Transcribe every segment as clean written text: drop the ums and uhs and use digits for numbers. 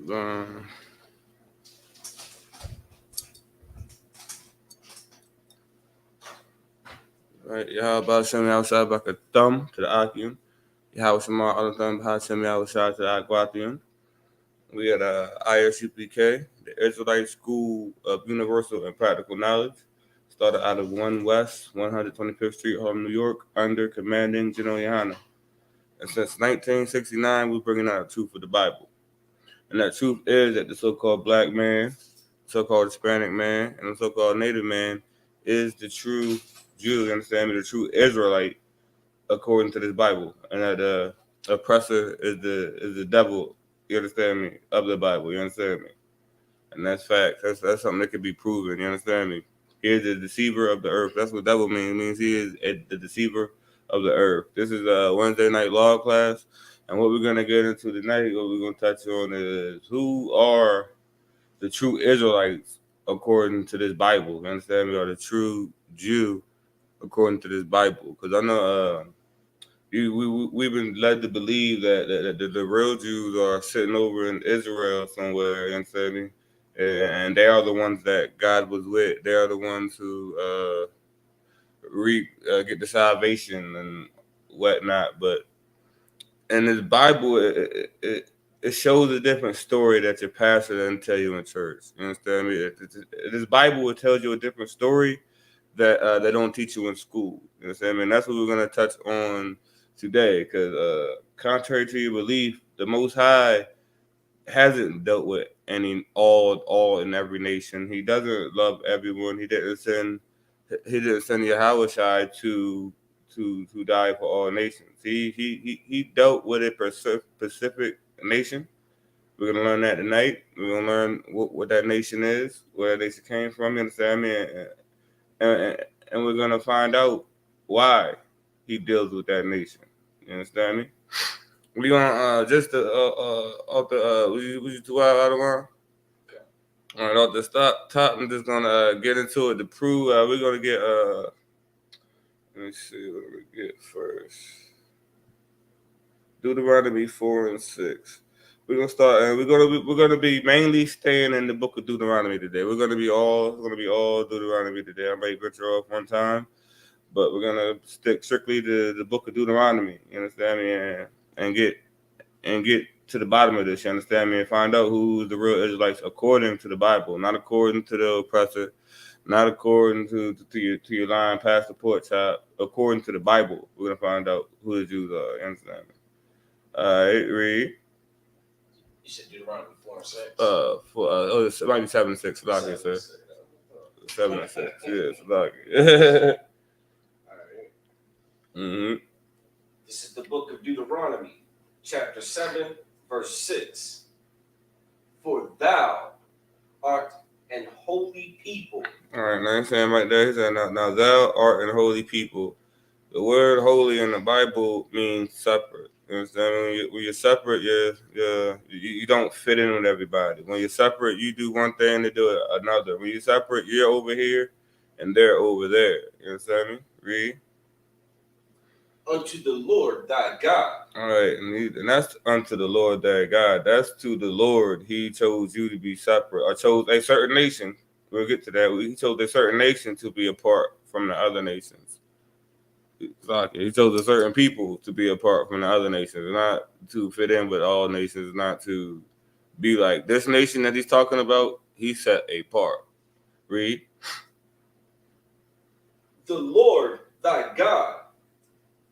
Right, Yahweh Shem outside back a thumb to the Akium. Yahweh Shema other thumb behind Shem outside to the Aquatium. We at ISUPK, the Israelite School of Universal and Practical Knowledge. Started out of 1 West, 125th Street, Harlem, New York, under commanding General Yohana. And since 1969, we're bringing out the truth of the Bible. And that truth is that the so-called black man, so-called Hispanic man, and the so-called Native man is the true Jew, you understand me, the true Israelite, according to this Bible. And that the oppressor is the devil, you understand me, of the Bible, you understand me? And that's fact. That's something that can be proven, you understand me? He is the deceiver of the earth. That's what devil means. It means he is the deceiver of the earth. This is a Wednesday night law class. And what we're going to get into tonight, what we're going to touch on is who are the true Israelites according to this Bible. You understand me? Or the true Jew according to this Bible. Because I know we've been led to believe that the real Jews are sitting over in Israel somewhere. You understand me? And they are the ones that God was with. They are the ones who get the salvation and whatnot. But in this Bible, it shows a different story that your pastor doesn't tell you in church. You understand me? This Bible will tell you a different story that they don't teach you in school. You understand me? And that's what we're going to touch on today. Because contrary to your belief, the Most High hasn't dealt with all in every nation. He doesn't love everyone. He didn't send Yahushua to die for all nations. He dealt with a specific nation. We're gonna learn that tonight. We're gonna learn what that nation is, where that nation came from. You understand me? And we're gonna find out why he deals with that nation. You understand me? We gonna just off the was you 2 hours out of line? Okay. All right, off the top, I'm just gonna get into it to prove. We're gonna get let me see what we get first. Deuteronomy 4 and 6. We're gonna start, and we're gonna be mainly staying in the book of Deuteronomy today. We're gonna be all Deuteronomy today. I might venture off one time, but we're gonna stick strictly to the book of Deuteronomy. You understand me? And get to the bottom of this. You understand me? And find out who's the real Israelites according to the Bible, not according to the oppressor, not according to your lying pastor pork chop. According to the Bible, we're gonna find out who the Jews are. You understand me? All right, read. You said Deuteronomy 4 and 6. It might be 7 and 6. Like it, sir. 7 and 6. Yes, like it. All right. Mm-hmm. This is the book of Deuteronomy, chapter 7, verse 6. For thou art an holy people. All right, now he's saying right there, he said, now thou art an holy people. The word holy in the Bible means separate. You understand? When you're separate, you don't fit in with everybody. When you're separate, you do one thing, they do another. When you're separate, you're over here and they're over there. You understand me? Read. Unto the Lord thy God. All right, and that's unto the Lord thy God. That's to the Lord. He chose you to be separate, or chose a certain nation. We'll get to that. He chose a certain nation to be apart from the other nations. He chose a certain people to be apart from the other nations, not to fit in with all nations, not to be like this nation that he's talking about. He set apart. Read. The Lord thy God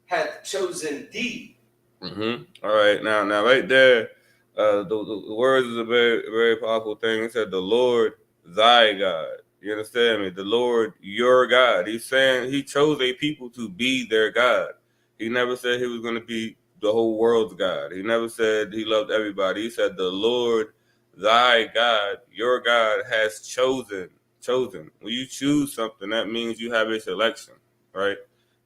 hath chosen thee. Mm-hmm. All right, now right there, the words is a very, very powerful thing. He said, "The Lord thy God." You understand me? The Lord, your God. He's saying he chose a people to be their God. He never said he was going to be the whole world's God. He never said he loved everybody. He said, "The Lord thy God, your God, has chosen." Chosen. When you choose something, that means you have a selection, right?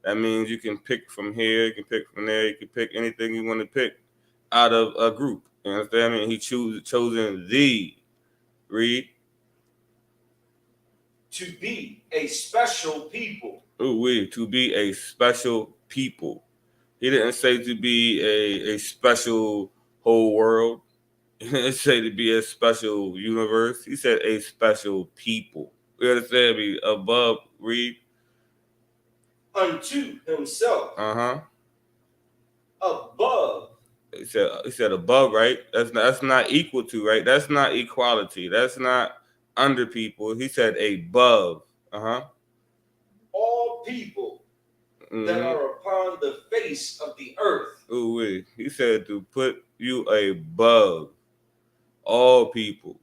That means you can pick from here, you can pick from there, you can pick anything you want to pick out of a group. You understand me? He chosen thee. Read. To be a special people. To be a special people. He didn't say to be a special whole world. It say to be a special universe. He said a special people. You understand me? Above, read. Unto himself. Uh-huh. Above. He said above, right? That's not equal to, right? That's not equality. That's not under people. He said above. Uh-huh. All people that Mm-hmm. are upon the face of the earth. Ooh, wee. He said to put you above all people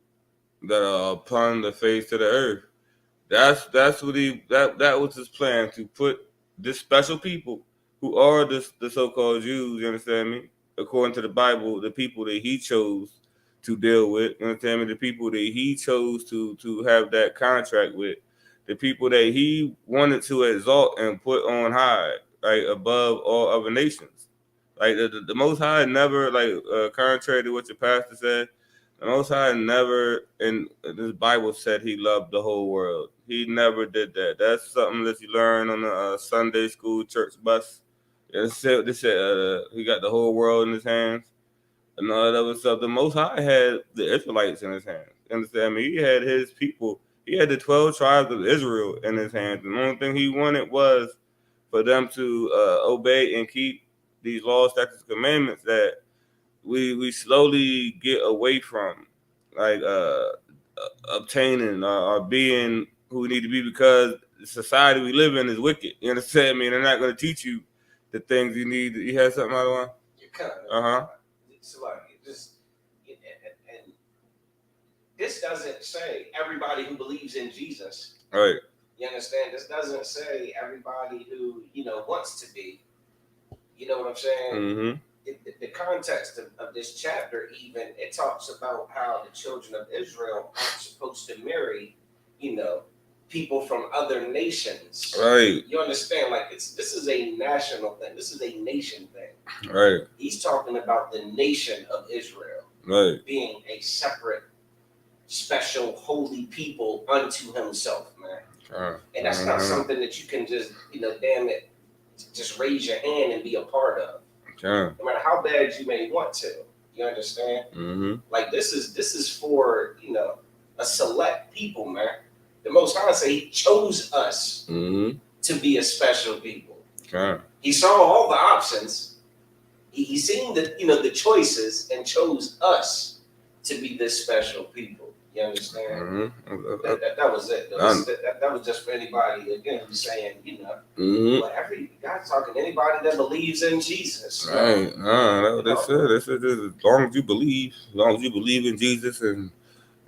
that are upon the face of the earth. That's what that was his plan, to put this special people who are the so-called Jews. You understand me? According to the Bible, the people that he chose to deal with. You understand me? The people that he chose to have that contract with. The people that he wanted to exalt and put on high, right, above all other nations. Like the Most High never, like, contrary to what your pastor said, the Most High never in this Bible said he loved the whole world. He never did that. That's something that you learn on the Sunday school church bus. They said he got the whole world in his hands and all that other stuff. The Most High had the Israelites in his hands. You understand me? He had his people. He had the 12 tribes of Israel in his hands. And the only thing he wanted was for them to obey and keep these laws, statutes, commandments that we slowly get away from, like obtaining or being who we need to be, because the society we live in is wicked. You understand me? And they're not going to teach you the things you need. You have something, other one? You kind of. Uh-huh. It's like it just, and this doesn't say everybody who believes in Jesus. Right. You understand? This doesn't say everybody who wants to be. You know what I'm saying? Mm-hmm. The context of this chapter, even it talks about how the children of Israel aren't supposed to marry, people from other nations. Right. You understand? Like this is a national thing. This is a nation thing. Right. He's talking about the nation of Israel, right, being a separate, special, holy people unto himself, man. And that's not something that you can just, damn it, just raise your hand and be a part of. No matter how bad you may want to. You understand? Mm-hmm. Like this is for, a select people, man. The Most High say he chose us to be a special people. He saw all the options. He seen the choices and chose us to be this special people. You understand? That was it. That was just for anybody again who's saying, but God's talking to anybody that believes in Jesus. Right. They said just as long as you believe, in Jesus, and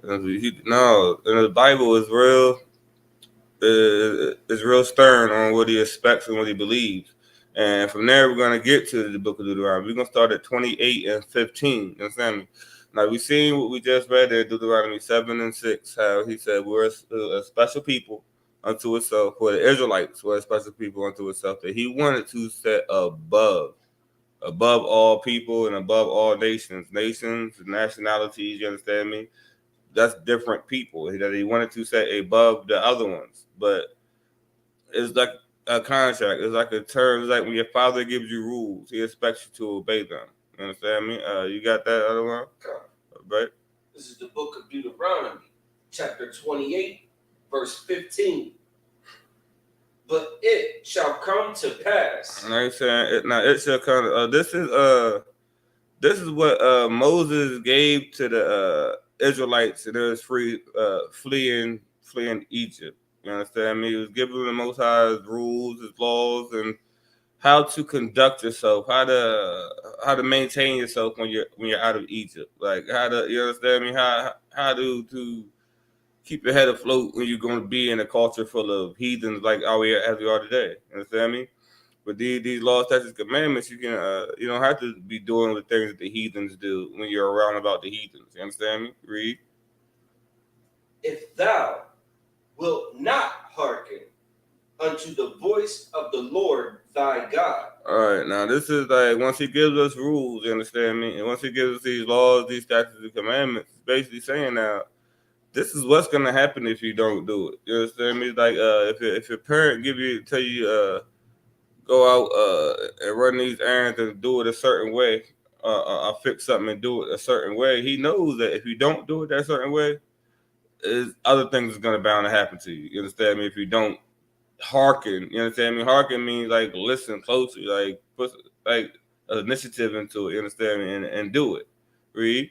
the Bible is real. Is real stern on what he expects and what he believes. And from there, we're going to get to the book of Deuteronomy. We're going to start at 28 and 15. You understand me? Now, we've seen what we just read there, Deuteronomy 7 and 6, how he said we're a special people unto itself, for the Israelites were a special people unto itself, that he wanted to set above all people and above all nations, nationalities, you understand me? That's different people that he wanted to set above the other ones. But it's like a contract. It's like a term. It's like when your father gives you rules, he expects you to obey them. You understand me? You got that other one? Right? This is the book of Deuteronomy, chapter 28, verse 15. But it shall come to pass. And I saying it now. It shall come. This is what Moses gave to the Israelites, and it was fleeing Egypt. You understand me? He was giving the Most High's rules, his laws, and how to conduct yourself, how to maintain yourself when you're out of Egypt. Like how to, you understand me? How to keep your head afloat when you're going to be in a culture full of heathens like as we are today. You understand me? But these laws, statutes, commandments, you don't have to be doing the things that the heathens do when you're around about the heathens. You understand me? Read. If thou wilt not hearken unto the voice of the Lord thy God. All right, now this is like once he gives us rules, you understand me? And once he gives us these laws, these statutes, and commandments, it's basically saying now, this is what's gonna happen if you don't do it. You understand me? Like if your parent tell you go out and run these errands and do it a certain way, fix something and do it a certain way, he knows that if you don't do it that certain way, other things is gonna bound to happen to you. You understand me? If you don't hearken, you understand me? Hearken means like listen closely, like put like initiative into it. You understand me? And do it. Read.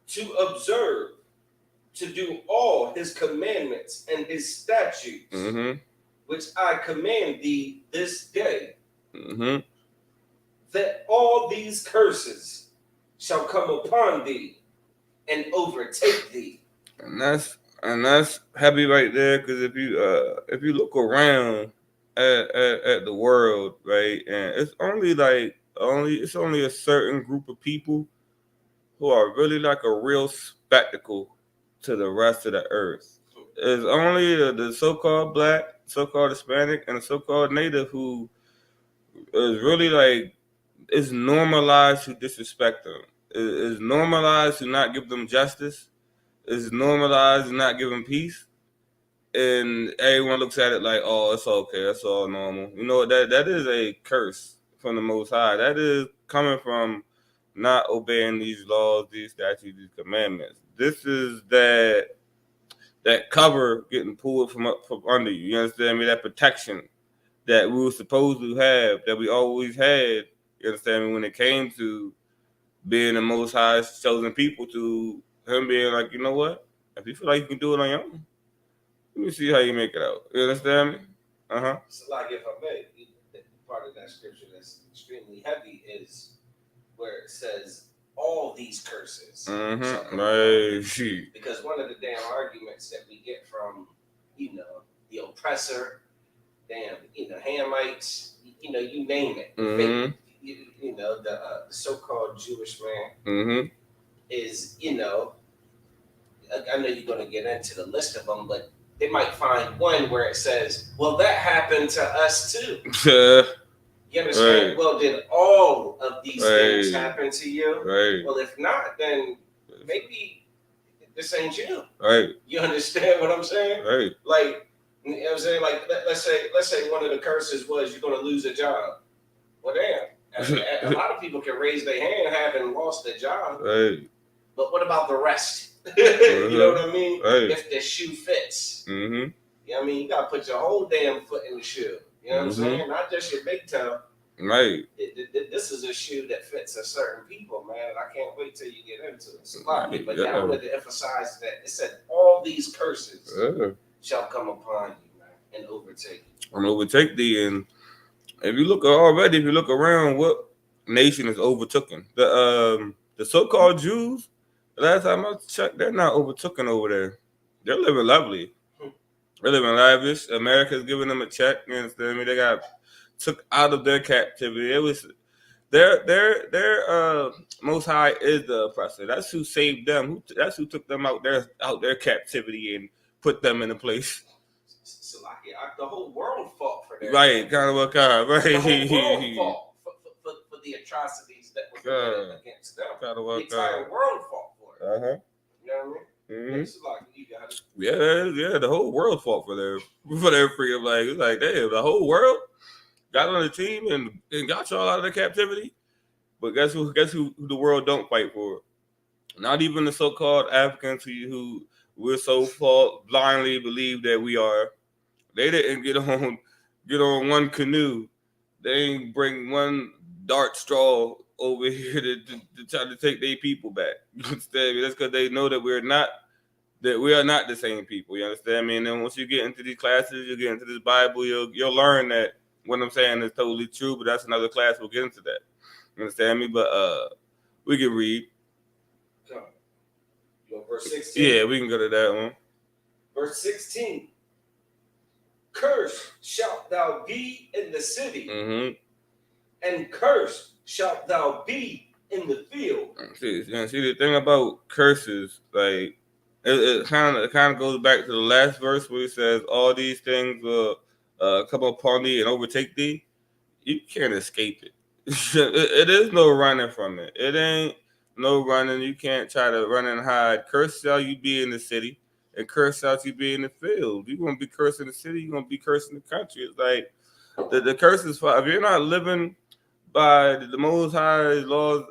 To observe, to do all his commandments and his statutes, which I command thee this day, that all these curses shall come upon thee and overtake thee. And that's heavy right there, because if you look around at the world, right, and it's only a certain group of people who are really like a real spectacle to the rest of the earth. It's only the so-called black, so-called Hispanic, and the so-called native who is really like, it's normalized to disrespect them. It's normalized to not give them justice. It's normalized to not give them peace. And everyone looks at it like, oh, it's okay, that's all normal. You know, that is a curse from the Most High. That is coming from not obeying these laws, these statutes, these commandments. This is that cover getting pulled from under you. You understand me? That protection that we were supposed to have, that we always had. You understand me? When it came to being the Most High's chosen people, to him being like, you know what? If you feel like you can do it on your own, let me see how you make it out. You understand me? So, like, if I may, part of that scripture that's extremely heavy is where it says all these curses. Right. Because one of the damn arguments that we get from, the oppressor, Hamites, you name it. The so-called Jewish man is, I know you're going to get into the list of them, but they might find one where it says, well, that happened to us too. You understand? Right. Well, did all of these things happen to you? Right. Well, if not, then maybe this ain't you. Right. You understand what I'm saying? Right. Like, you know what I'm saying? Like, let's say one of the curses was you're going to lose a job. Well, damn. A lot of people can raise their hand having lost their job. Right. But what about the rest? You know what I mean? Right. If the shoe fits. You know what I mean? You got to put your whole damn foot in the shoe. You know what I'm saying? Not just your big toe. Right. This is a shoe that fits a certain people, man. I can't wait till you get into it. So, but I wanted to emphasize that it said all these curses shall come upon you, man, and overtake you. And overtake thee. And if you look around, what nation is overtaken? The so-called Jews. The last time I checked, they're not overtaken over there. They're living lovely. They're living lavish. America's giving them a check. You understand me? They got took out of their captivity. It was their Most High is the oppressor. That's who saved them. That's who took them out their captivity and put them in a place. So like the whole world fought for their right, kind of what kind, right? The whole world fought for the atrocities that were committed against them. The entire world fought for it. You know what I mean? Yeah, the whole world fought for their freedom. Like, it's like, damn, the whole world got on the team and got y'all out of the captivity. But guess who the world don't fight for? Not even the so-called Africans who we're so blindly believe that we are. They didn't get on one canoe. They ain't bring one dart straw over here to try to take their people back. You understand me? That's because they know that we are not the same people. You understand me? And then once you get into these classes, you get into this Bible, you'll learn that what I'm saying is totally true. But that's another class. We'll get into that. You understand me? But we can read. You want verse 16? Yeah, we can go to that one. Verse 16. Cursed shalt thou be in the city, and cursed shalt thou be in the field. See, the thing about curses, like it kind of goes back to the last verse where it says, "All these things will come upon thee and overtake thee." You can't escape it. It is no running from it. It ain't no running. You can't try to run and hide. Cursed shall you be in the city, and cursed shall you be in the field. You're gonna be cursed in the city. You're gonna be cursed in the country. It's like the curse is for if you're not living by the Most High's laws,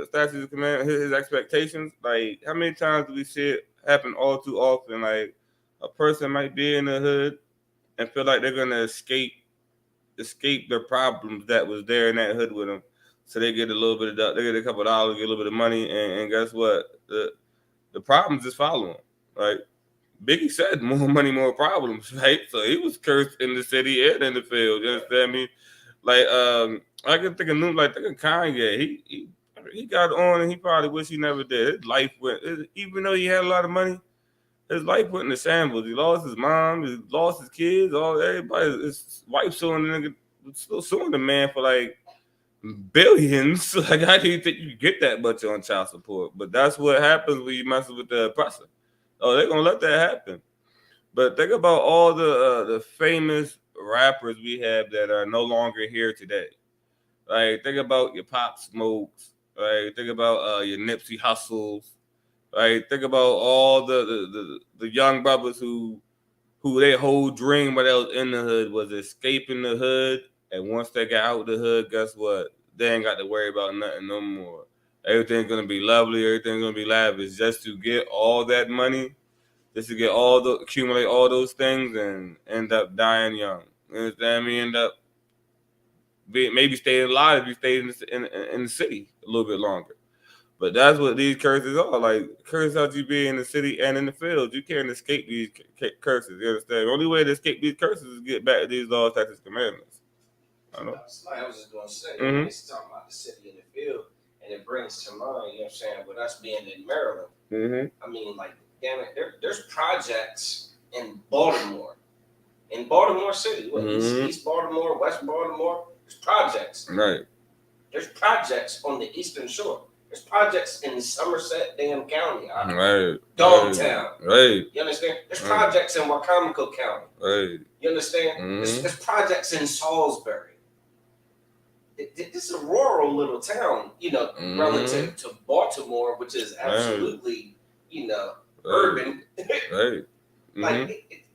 statutes, command, his expectations. Like, how many times do we see it happen all too often? Like, a person might be in the hood and feel like they're gonna escape the problems that was there in that hood with them. So they get a little bit of, they get a couple of dollars, get a little bit of money, and guess what? The problems just follow them. Right? Biggie said, "More money, more problems." Right? So he was cursed in the city and in the field. You understand me? Like, I can think of think of Kanye. He got on, and he probably wish he never did. His life went, even though he had a lot of money, his life went into shambles. He lost his mom, he lost his kids, all everybody. His wife suing the nigga, still suing the man for like billions. Like, how do you think you get that much on child support? But that's what happens when you mess with the oppressor. Oh, they're gonna let that happen. But think about all the famous rappers we have that are no longer here today. Like, think about your Pop Smokes. Right? Think about your Nipsey Hussles. Right? Think about all the young brothers who their whole dream when they was in the hood was escaping the hood, and once they got out the hood, guess what? They ain't got to worry about nothing no more. Everything's gonna be lovely. Everything's gonna be lavish, just to get all that money, just to get accumulate all those things, and end up dying young. You understand me? End up maybe staying alive if you stayed in the city a little bit longer. But that's what these curses are. Like, curses have you be in the city and in the field. You can't escape these curses. You understand? The only way to escape these curses is get back to these laws, statutes, commandments. I know. I was just going to say, it's talking about the city and the field, and it brings to mind, you know what I'm saying, with us being in Maryland. I mean, like, damn it, there's projects in Baltimore City, East Baltimore, West Baltimore. There's projects. Right. There's projects on the Eastern Shore. There's projects in Somerset, County. Right. Dogtown. Right. You understand? There's projects in Wacomico County. Right. You understand? There's projects in Salisbury. This is a rural little town, relative to Baltimore, which is absolutely, urban. Right. Like,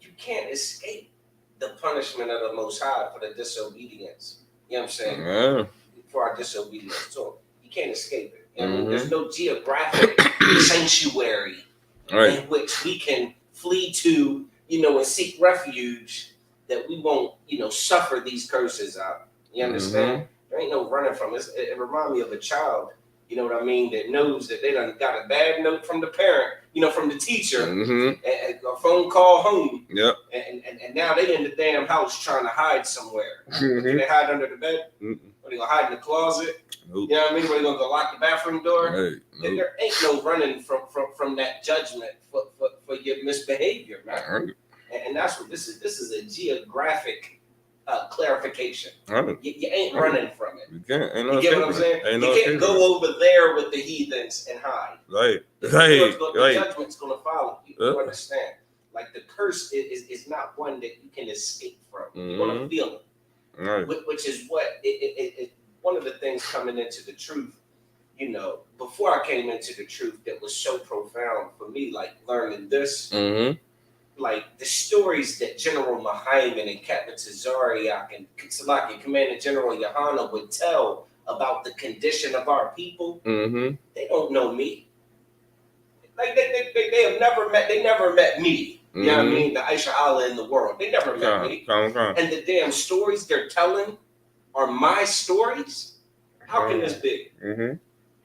you can't escape the punishment of the Most High for the disobedience. You know what I'm saying? Yeah. For our disobedience. So you can't escape it. You know what I mean? There's no geographic sanctuary in which we can flee to, and seek refuge that we won't, suffer these curses out. You understand? There ain't no running from it. It reminds me of a child, you know what I mean, that knows that they done got a bad note from the parent, from the teacher, and a phone call home. Yep. And now they in the damn house trying to hide somewhere. Can they hide under the bed? Are they gonna hide in the closet? Nope. You know what I mean? Are they gonna go lock the bathroom door? Nope. There ain't no running from that judgment for your misbehavior, man. And that's what this is. This is a geographic clarification. You ain't running from it. You can't. You get what I'm saying? You can't go over there with the heathens and hide. Right. The judgment's going to follow you. You understand? Like, the curse is not one that you can escape from. You're going to feel it. Right. Which is what it one of the things coming into the truth, before I came into the truth, that was so profound for me, like learning this. Like, the stories that General Mahayman and Captain Tazariak and Salaki Commander General Yohana would tell about the condition of our people, they don't know me. Like, they have never met. They never met me. You know what I mean? The Aisha Allah in the world. They never met me. And the damn stories they're telling are my stories. How can this be?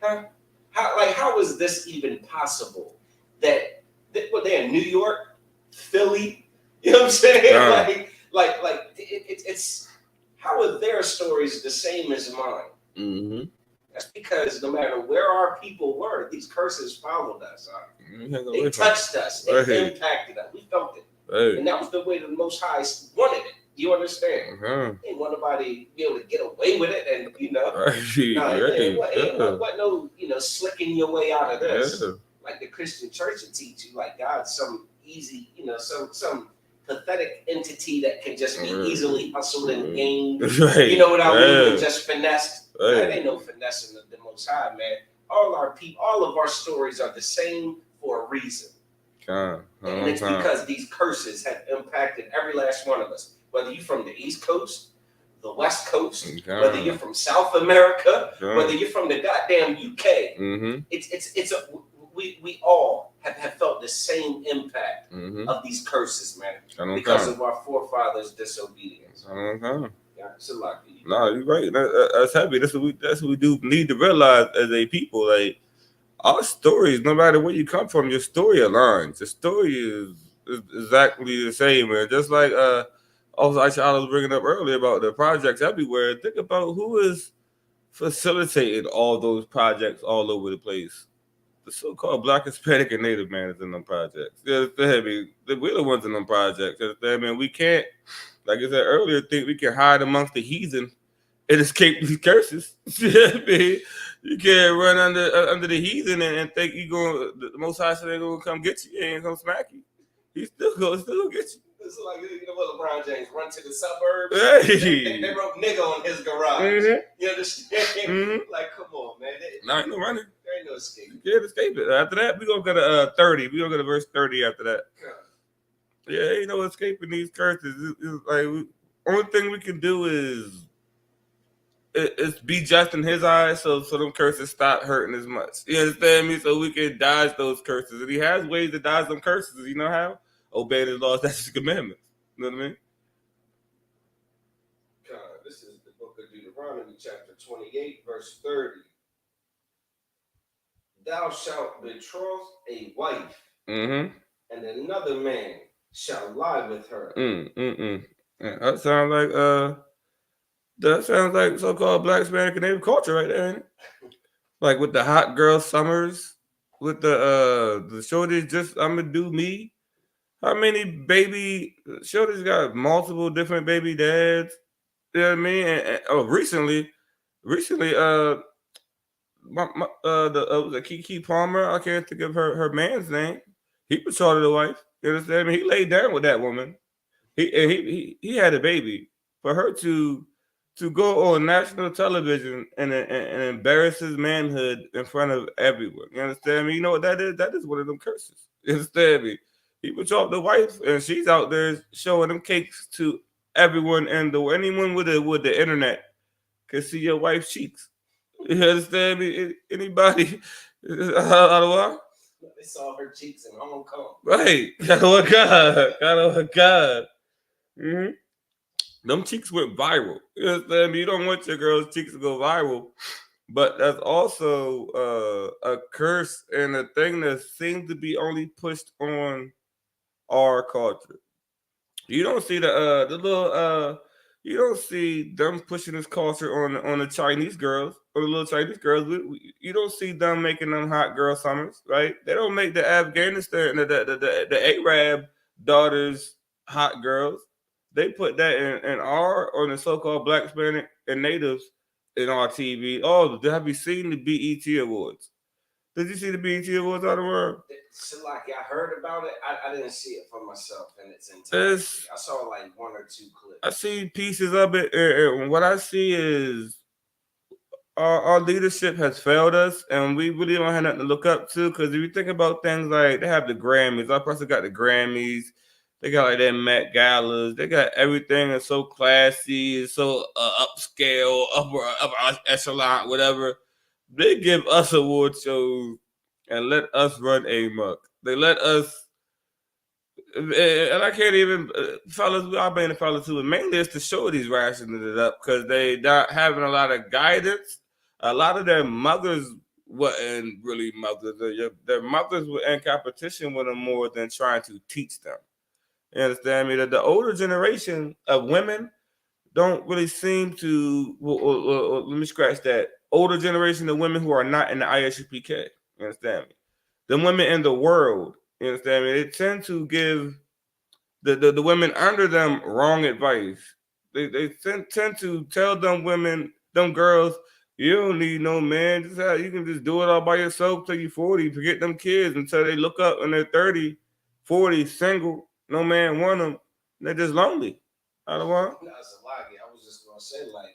Huh? How is this even possible? That they're in New York, Philly, you know what I'm saying? It's how are their stories the same as mine? That's because no matter where our people were, these curses followed us. They touched us. They impacted us. We felt it. And that was the way the Most High wanted it. You understand? Ain't want nobody be able to get away with it, and no slicking your way out of this. Like the Christian church would teach you, like God's some easy, some pathetic entity that can just be easily hustled and gained. You know what I mean? And just finessed. That ain't no finessing of the Most High, man. All of our stories are the same for a reason. And it's because these curses have impacted every last one of us. Whether you're from the East Coast, the West Coast, whether you're from South America, whether you're from the goddamn UK, we all have felt the same impact of these curses, man, because of our forefathers' disobedience. No, you're right. That's heavy. That's what we do need to realize as a people. Like our stories, no matter where you come from, your story aligns. Your story is exactly the same, man. Just like also I was bringing up earlier about the projects everywhere. Think about who is facilitating all those projects all over the place. The so-called Black, Hispanic, and Native man is in them projects. Yeah, we're the ones in them projects. I mean, we can't, like I said earlier, think we can hide amongst the heathen and escape these curses. I mean, you can't run under the heathen and think you going the Most High said they're gonna come get you and come smack you. He's still gonna get you. It's like, you know what, LeBron James run to the suburbs. Hey. They wrote nigga on his garage. You understand? Like, come on, man. Ain't no running. There ain't no escape. You can't escape it. After that, we gonna go to 30. We gonna go to verse 30 after that. God. Yeah, ain't no escaping these curses. It's like only thing we can do is it's be just in his eyes, so them curses stop hurting as much. You understand me? So we can dodge those curses. And he has ways to dodge them curses. You know how? Obeying his laws, that's his commandments. You know what I mean? God, this is the book of Deuteronomy, chapter 28, verse 30. Thou shalt betroth a wife, and another man shall lie with her. Yeah, that sounds like so-called Black, Hispanic, and Native culture right there, ain't it? Like with the hot girl summers, with the shorties just I'ma do me. How many baby shorties got multiple different baby dads? You know what I mean? And recently, the Kiki Palmer, I can't think of her man's name. He betrothed the wife. You understand me? He laid down with that woman. He had a baby. For her to go on national television and embarrass his manhood in front of everyone. You understand me? You know what that is? That is one of them curses. You understand me? He betrothed the wife, and she's out there showing them cakes to everyone, and anyone with the internet can see your wife's cheeks. You understand me? Anybody? They saw her cheeks in Hong Kong. Right. Oh God. Oh God. Them cheeks went viral. You understand me? You don't want your girl's cheeks to go viral. But that's also a curse and a thing that seems to be only pushed on our culture. You don't see the little you don't see them pushing this culture on the Chinese girls or the little Chinese girls. You don't see them making them hot girl summers, right? They don't make the Afghanistan the Arab daughters hot girls. They put that in our on the so-called Black, Hispanic, and Natives in our TV. Oh, have you seen the BET Awards? Did you see the BET Awards out of the world? Like I heard about it. I didn't see it for myself in its entirety. I saw like one or two clips. I see pieces of it, and what I see is our leadership has failed us, and we really don't have nothing to look up to. Because if you think about things like they have the Grammys, our person got the Grammys. They got like that Met Galas. They got everything that's so classy, it's so upscale, upper echelon, whatever. They give us award shows and let us run amok. They let us, and I can't even, fellas, I've been the fellas too, and mainly it's the shorties rationing it up because they not having a lot of guidance. A lot of their mothers wasn't really mothers. Their mothers were in competition with them more than trying to teach them. You understand me? That the older generation of women don't really seem to. Let me scratch that. Older generation of women who are not in the ISUPK. You understand me? The women in the world. You understand me? They tend to give the women under them wrong advice. They tend to tell them girls, you don't need no man. You can just do it all by yourself till you're 40. Forget them kids until they look up and they're 30, 40, single. No man want them. They're just lonely. I don't want. No, it's a lie. I was just gonna say, like,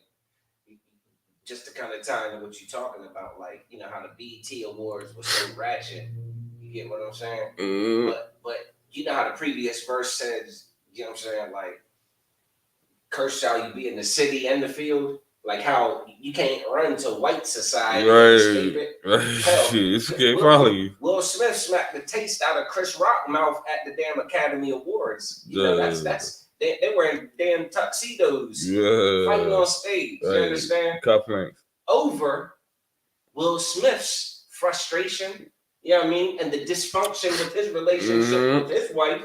just to kind of tie into what you're talking about, like, you know how the BET Awards was so ratchet. You get what I'm saying? But you know how the previous verse says, you know what I'm saying, like, Cursed shall you be in the city and the field. Like how you can't run to white society right, and escape it. Hell, Will Smith smacked the taste out of Chris Rock mouth at the damn Academy Awards. You know, they wearing damn tuxedos, fighting on stage. Right. You understand? Cufflinks. Over Will Smith's frustration, you know what I mean, and the dysfunction with his relationship with his wife,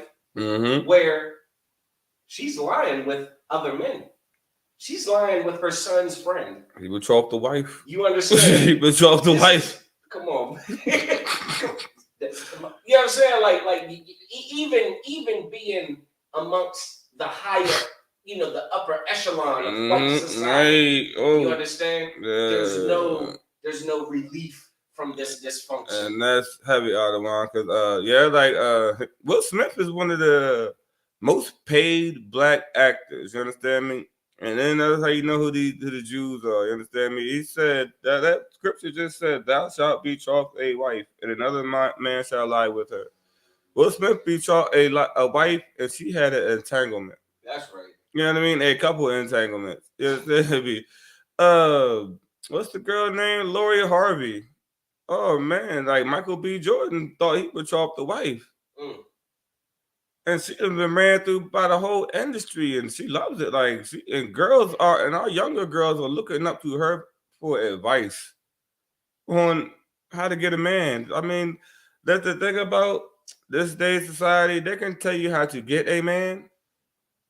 where she's lying with other men. She's lying with her son's friend. He would talk the wife. You understand? He would talk the wife. Come on. You know what I'm saying? Like even being amongst the higher, you know, the upper echelon of white society. Right. Oh, you understand? Yeah. There's no relief from this dysfunction. And that's heavy out of line because Will Smith is one of the most paid black actors. You understand me? And then that's how you know who the Jews are. You understand me? He said that scripture just said, "Thou shalt betroth a wife, and another man shall lie with her." Will Smith betrothed a wife, and she had an entanglement. That's right. You know what I mean? A couple entanglements. You understand me? What's the girl name? Lori Harvey. Oh man, like Michael B. Jordan thought he betrothed the wife. And she has been ran through by the whole industry, and she loves it. Like our younger girls are looking up to her for advice on how to get a man. I mean, that's the thing about this day's society. They can tell you how to get a man,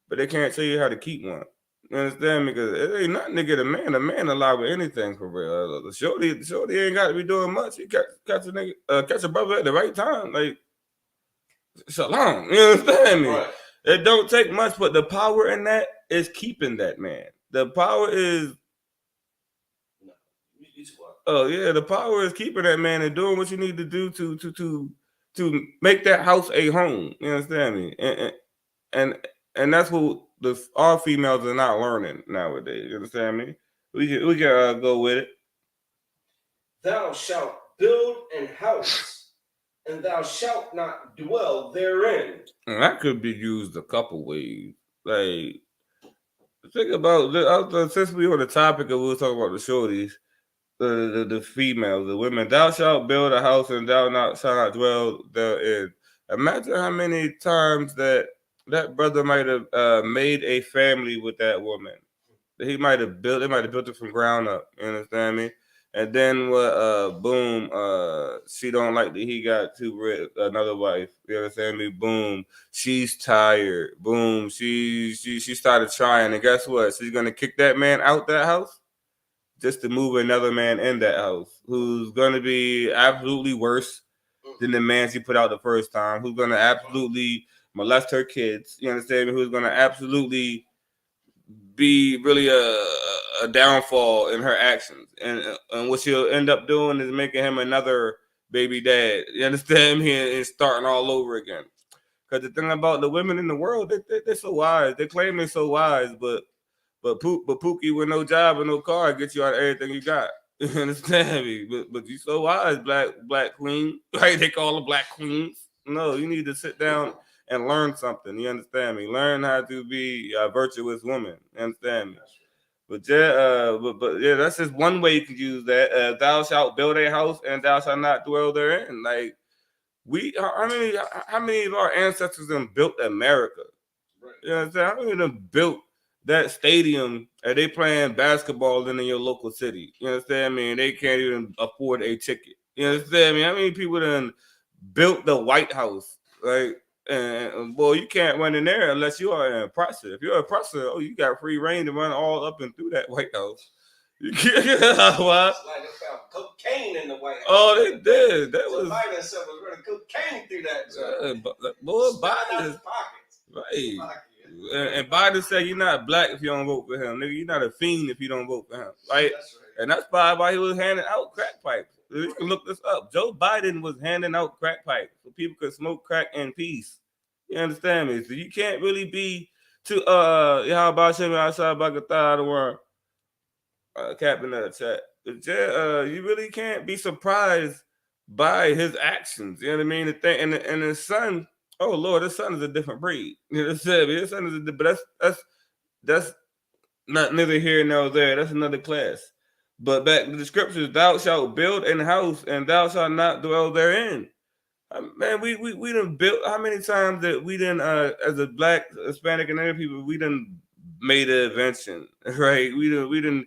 but they can't tell you how to keep one. You understand me? Because it ain't nothing to get a man. A man alive with anything for real. The shorty ain't got to be doing much. He catch a nigga, catch a brother at the right time. Like, shalom. You understand me? Right. It don't take much, but the power in that is keeping that man. The power is the power is keeping that man and doing what you need to do to make that house a home. You understand me? And that's what our females are not learning nowadays. You understand me? We can go with it. Thou shalt build an house, and thou shalt not dwell therein. And that could be used a couple ways. Like, think about since we on the topic of we were talking about the shorties, the females, the women. Thou shalt build a house, and thou shalt not dwell therein. Imagine how many times that brother might have made a family with that woman. They might have built it from ground up. You understand me? And then boom, she don't like that he got another wife. You understand me? Boom, she's tired. Boom, she started trying, and guess what? She's gonna kick that man out that house just to move another man in that house who's gonna be absolutely worse than the man she put out the first time. Who's gonna absolutely molest her kids? You understand me? Who's gonna absolutely be really a downfall in her actions, and what she'll end up doing is making him another baby dad. You understand me? And starting all over again. Because the thing about the women in the world, they're so wise. They claim they're so wise, but Pookie with no job and no car gets you out of everything you got. You understand me? But you so wise, black queen. Right? They call them black queens. No, you need to sit down and learn something. You understand me? Learn how to be a virtuous woman. You understand me? But yeah, that's just one way you can use that. Thou shalt build a house, and thou shalt not dwell therein. Like how many of our ancestors have built America? Right. You know what I'm saying? How many of them built that stadium and they playing basketball in your local city? You understand me? And they can't even afford a ticket. You understand me? How many people done built the White House? Like, and boy, you can't run in there unless you are an oppressor. If you're an oppressor, you got free reign to run all up and through that White House. You can't. What? It's like they found cocaine in the White House. Oh, they did. That was Biden said was running cocaine through that. Boy, Biden is pockets. Right. And Biden said you're not black if you don't vote for him. Nigga, you're not a fiend if you don't vote for him. Right? That's right. And that's probably why he was handing out crack pipes. You can look this up. Joe Biden was handing out crack pipes so people could smoke crack in peace. You understand me? So you can't really be too how about Shimmy outside Bagatha the world. Captain of the chat. You really can't be surprised by his actions. You know what I mean? The thing and his son. Oh Lord, his son is a different breed. You know what I'm saying? His son is but that's not neither here nor there. That's another class. But back to the scriptures, thou shalt build an house and thou shalt not dwell therein. Man, we done built how many times that we done as a black, Hispanic, and other people we done made an invention, right? We done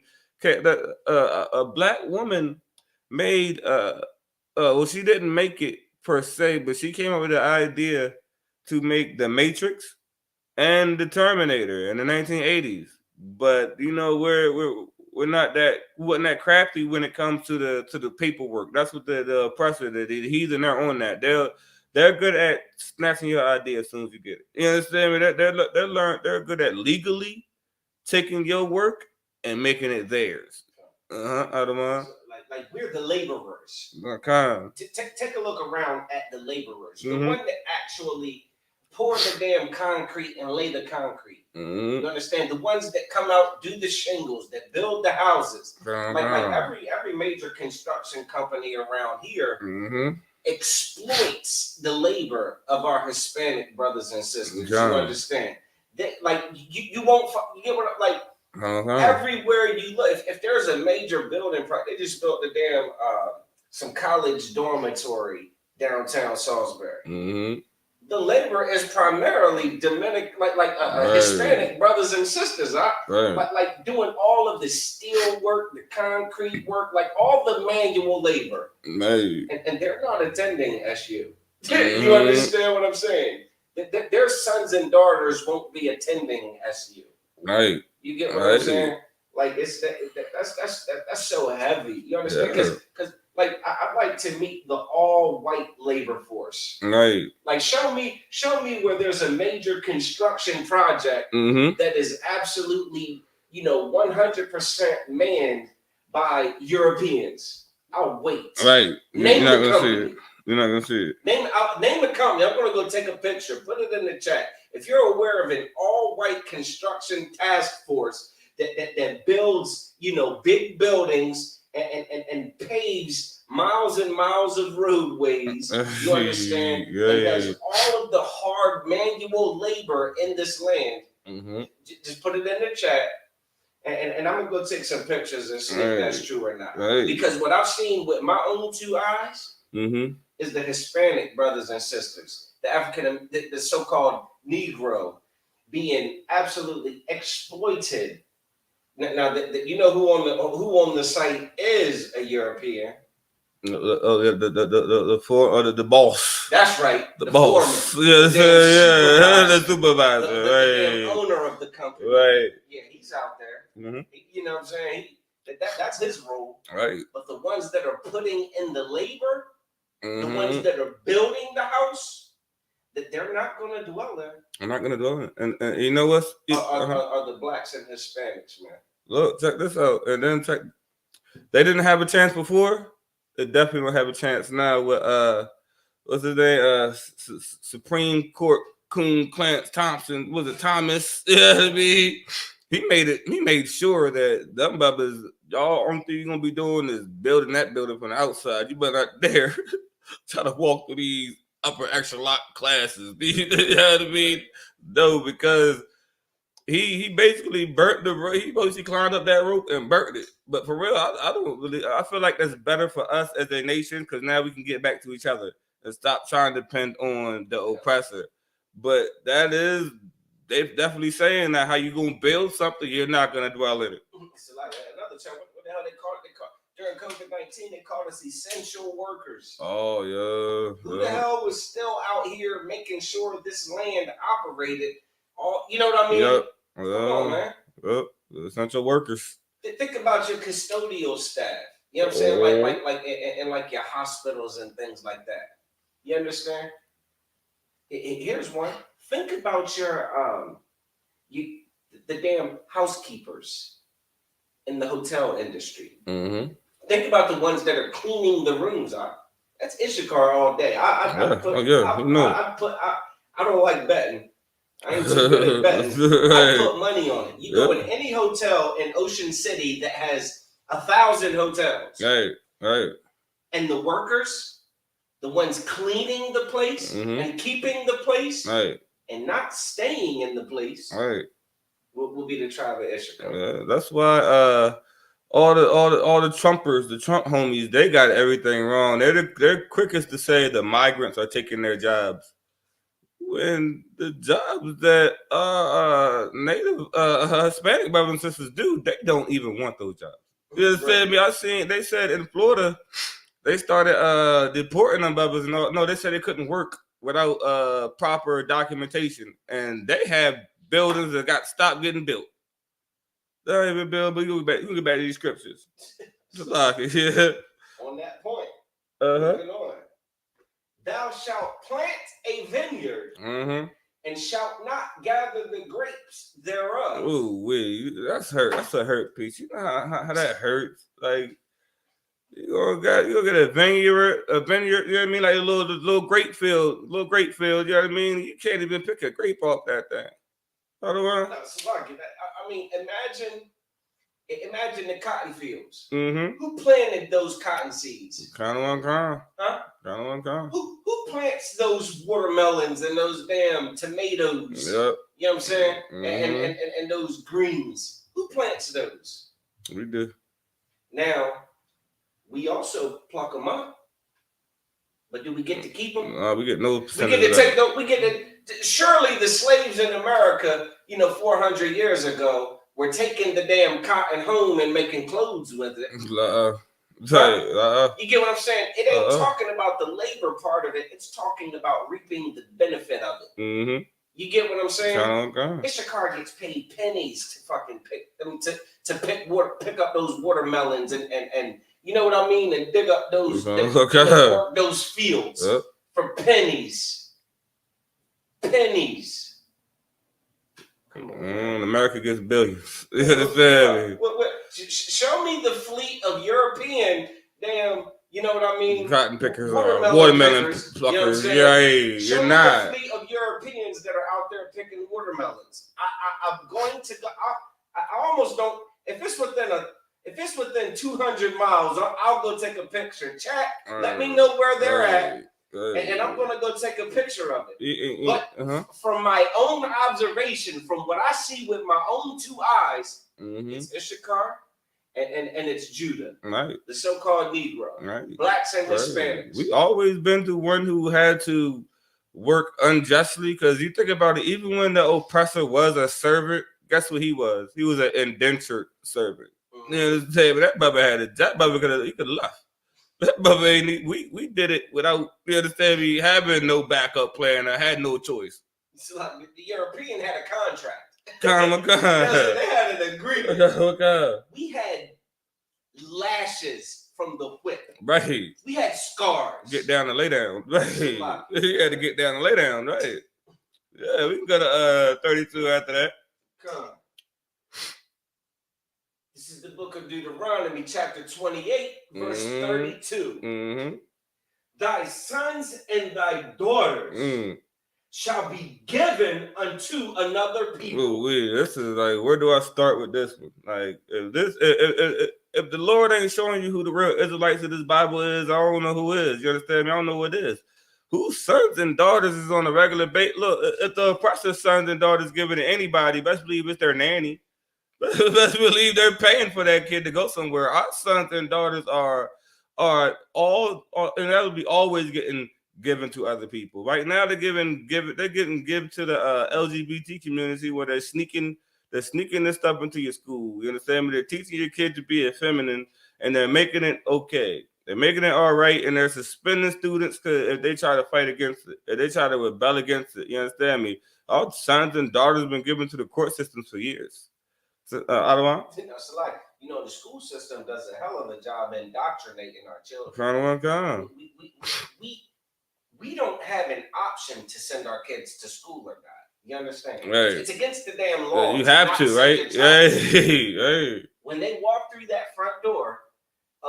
a black woman made well, she didn't make it per se, but she came up with the idea to make the Matrix and the Terminator in the 1980s. But you know we're not that we wasn't that crafty when it comes to the paperwork. That's what the oppressor, the heathen, they're on that. They're good at snatching your idea as soon as you get it. You understand me? They're good at legally taking your work and making it theirs. Out of mind. So, like we're the laborers. Okay. Take a look around at the laborers. The one that actually pour the damn concrete and lay the concrete. You understand? The ones that come out, do the shingles, that build the houses. Like every major construction company around here exploits the labor of our Hispanic brothers and sisters. You understand? Like you won't you get what like everywhere you look. If there's a major building, they just built the damn some college dormitory downtown Salisbury. The labor is primarily Dominican, Hispanic brothers and sisters, like doing all of the steel work, the concrete work, like all the manual labor, and they're not attending SU. You understand what I'm saying? Their sons and daughters won't be attending SU. Right. You get what I'm saying? Like that's so heavy. You understand? Because like I'd like to meet the all-white labor force. Right. Like show me where there's a major construction project that is absolutely 100% manned by Europeans. I'll wait. Right. Name the company. You're not gonna see it. Name the company. I'm gonna go take a picture. Put it in the chat. If you're aware of an all-white construction task force that builds, big buildings and paves miles and miles of roadways, you understand? And does all of the hard manual labor in this land. Just put it in the chat. And I'm gonna go take some pictures and see if that's true or not. Because what I've seen with my own two eyes is the Hispanic brothers and sisters, the so-called Negro, being absolutely exploited. Now, you know who on the site is a European? The boss. That's right. The boss. Foreman, the supervisor. The owner of the company. Right. Yeah, he's out there. You know what I'm saying? That's his role. Right. But the ones that are putting in the labor, the ones that are building the house, that they're not going to dwell there. I'm not going to dwell in. And you know what? Are the blacks and Hispanics, man. Look, check this out. And then they didn't have a chance before. They definitely will have a chance now with what's his name? Supreme Court Coon Clarence Thompson. Was it Thomas? Yeah, I mean, he made sure that them brothers, y'all only thing you're gonna be doing is building that building from the outside. You better not dare try to walk through these upper echelon classes. You know what I mean? No, because he basically burnt the rope. He basically climbed up that rope and burnt it. But for real, I feel like that's better for us as a nation because now we can get back to each other and stop trying to depend on the oppressor. But they're definitely saying that how you gonna build something, you're not gonna dwell in it. It's like another term. What the hell they call it? During COVID-19, they called us essential workers. Oh yeah. Who the hell was still out here making sure this land operated? You know what I mean? Yep. Come on, man. Yep. Essential workers. Think about your custodial staff. You know what I'm saying? Like your hospitals and things like that. You understand? Here's one. Think about your the damn housekeepers in the hotel industry. Think about the ones that are cleaning the rooms out. That's Issachar all day. I don't like betting. I ain't too good at betting. I put money on it. You go in any hotel in Ocean City that has 1,000 hotels. Right. And the workers, the ones cleaning the place and keeping the place and not staying in the place will be the tribe of Issachar. Yeah, that's why all the Trumpers, the Trump homies, they got everything wrong. They're quickest to say the migrants are taking their jobs, when the jobs that Native Hispanic brothers and sisters do, they don't even want those jobs. You understand me? I seen they said in Florida they started deporting them brothers. No, they said they couldn't work without proper documentation, and they have buildings that got stopped getting built. They don't even build, but you get back to these scriptures. Yeah. On that point, moving on. Thou shalt plant a vineyard and shalt not gather the grapes thereof. Ooh, wait, that's hurt. That's a hurt piece. You know how that hurts. Like you gonna get a vineyard. You know what I mean? Like a little grape field. You know what I mean? You can't even pick a grape off that thing. No, so I mean, imagine the cotton fields. Who planted those cotton seeds? Kind of one kind. Huh? Kind of one kind. Who plants those watermelons and those damn tomatoes? Yep. You know what I'm saying? And those greens. Who plants those? We do. Now, we also pluck them up. But do we get to keep them? We get no percentage. We get to take them. We get to. Surely the slaves in America, 400 years ago, were taking the damn cotton home and making clothes with it. You get what I'm saying? It ain't talking about the labor part of it. It's talking about reaping the benefit of it. You get what I'm saying? Issachar gets paid pennies to fucking pick them pick up those watermelons and you know what I mean, and dig up those work those fields for pennies. Pennies. America gets billions. You understand me? Show me the fleet of European damn, you know what I mean? Cotton pickers, watermelon pluckers. You know you're not. Show me the fleet of Europeans that are out there picking watermelons. I'm going to go. I almost don't. If it's within 200 miles, I'll go take a picture. Chat. Let me know where they're at. And I'm going to go take a picture of it. But from my own observation, from what I see with my own two eyes, it's Issachar and it's Judah, right? The so-called Negro, right? Blacks and Hispanics. We always been the one who had to work unjustly, because you think about it, even when the oppressor was a servant, guess what he was? He was an indentured servant. You know what I'm saying? But that brother could have left. That brother ain't. We did it without, you understand me, having no backup plan. I had no choice. It's like the European had a contract. They had an agreement. We had lashes from the whip. Right. We had scars. Get down and lay down. Right. You had to get down and lay down. Right. Yeah, we can go to 32 after that. Come. This is the book of Deuteronomy, chapter 28, verse 32. Thy sons and thy daughters shall be given unto another people. Ooh, this is like, where do I start with this one? Like, if the Lord ain't showing you who the real Israelites of this Bible is, I don't know who is. You understand me? I don't know what it is. Whose sons and daughters is on a regular basis? Look, if the oppressor's sons and daughters given to anybody, best believe it's their nanny. Best believe they're paying for that kid to go somewhere. Our sons and daughters are all, and that will be always getting given to other people. Right now, they're getting given to the LGBT community, where they're sneaking this stuff into your school. You understand me? They're teaching your kid to be effeminate, and they're making it okay. They're making it all right, and they're suspending students if they try to fight against it, if they try to rebel against it. You understand me? All sons and daughters have been given to the court systems for years. So, It's like, the school system does a hell of a job indoctrinating our children. We don't have an option to send our kids to school or not. You understand? Right. It's against the damn law. You have to, right? Hey. When they walk through that front door,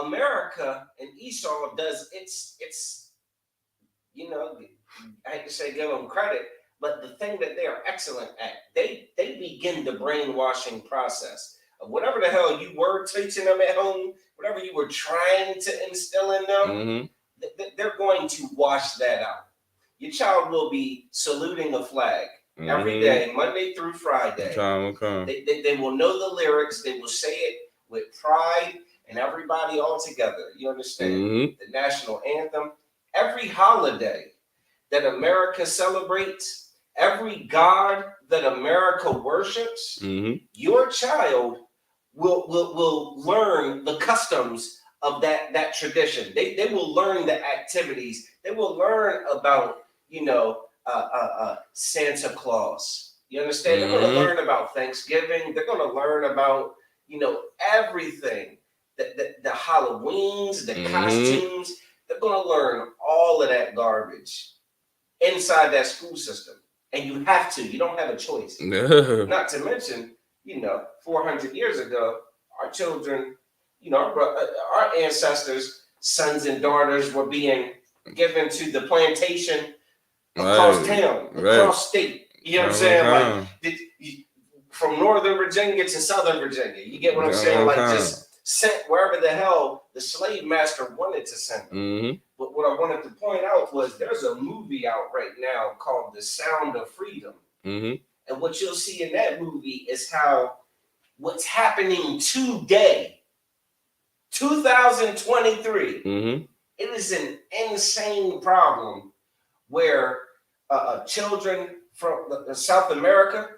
America and Esau does it's I hate to say give them credit, but the thing that they are excellent at, they begin the brainwashing process of whatever the hell you were teaching them at home, whatever you were trying to instill in them, they're going to wash that out. Your child will be saluting a flag. every day, Monday through Friday. Time will come. They will know the lyrics. They will say it with pride, and everybody all together. You understand? The national anthem. Every holiday that America celebrates, every God that America worships, your child will learn the customs of that tradition. They will learn the activities. They will learn about, Santa Claus. You understand? They're going to learn about Thanksgiving. They're going to learn about, everything. The Halloweens, the costumes. They're going to learn all of that garbage inside that school system. And you have to. You don't have a choice. Not to mention, 400 years ago, our children, our ancestors, sons and daughters were being given to the plantation across town, across state. You know what I'm saying? Like, from Northern Virginia to Southern Virginia. You get what I'm saying? Like, just sent wherever the hell the slave master wanted to send them. But what I wanted to point out was there's a movie out right now called The Sound of Freedom. And what you'll see in that movie is how what's happening today, 2023, it is an insane problem where children from South America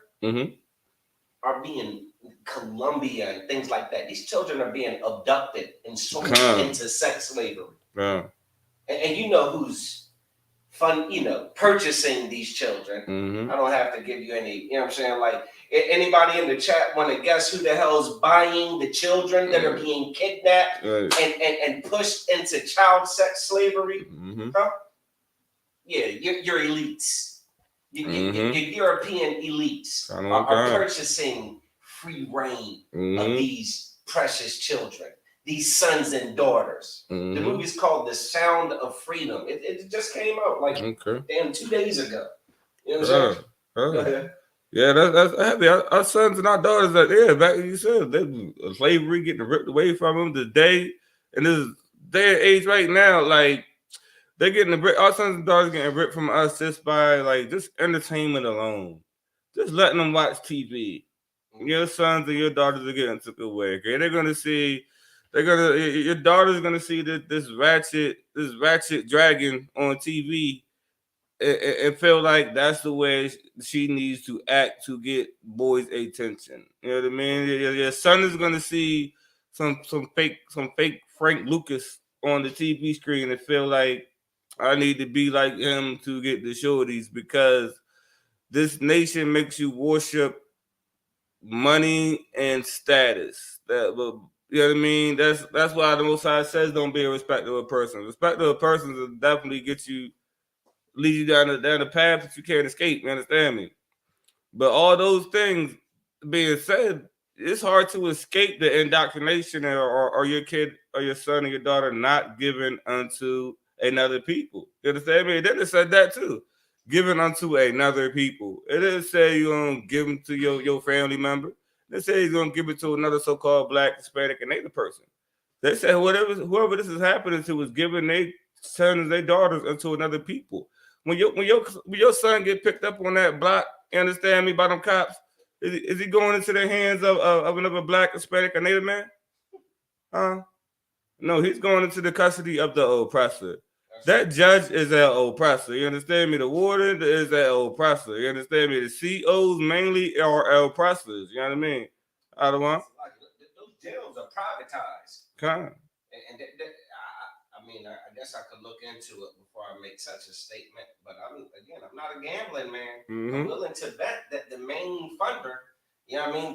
are being Colombia and things like that. These children are being abducted and sold into sex slavery. And you know who's purchasing these children. I don't have to give you any, you know what I'm saying? Like, anybody in the chat want to guess who the hell's buying the children that are being kidnapped and pushed into child sex slavery? Huh? Yeah, your elites. Your European elites are purchasing free reign of these precious children, these sons and daughters. The movie's called The Sound of Freedom. It just came out like 2 days ago. You know what I'm saying? Yeah, that's heavy. Our sons and our daughters are back as you said, they slavery getting ripped away from them today. And this day and age right now, like, they're getting our sons and daughters getting ripped from us just by like just entertainment alone. Just letting them watch TV. Your sons and your daughters are getting took away. Okay, your daughter's gonna see this ratchet dragon on TV and feel like that's the way she needs to act to get boys' attention. You know what I mean? Your son is gonna see some fake Frank Lucas on the TV screen and feel like I need to be like him to get the shorties because this nation makes you worship money and status. You know what I mean? That's why the Most High says don't be a respectable person. Respectable persons will definitely lead you down the path that you can't escape. You understand me? But all those things being said, it's hard to escape the indoctrination or your kid or your son or your daughter not given unto another people. You understand me? Then it said that too. Given unto another people. It didn't say you're going to give them to your family member. They say you're going to give it to another so-called Black, Hispanic, and Native person. They said whoever this is happening to is giving their sons, their daughters unto another people. When your son get picked up on that block, you understand me, by them cops, is he going into the hands of another Black, Hispanic, or Native man? No, he's going into the custody of the oppressor. That judge is an oppressor. You understand me? The warden is an oppressor. You understand me? The COs mainly are oppressors. You know what I mean? Those jails are privatized. I guess I could look into it before I make such a statement. But I'm not a gambling man. I'm willing to bet that the main funder,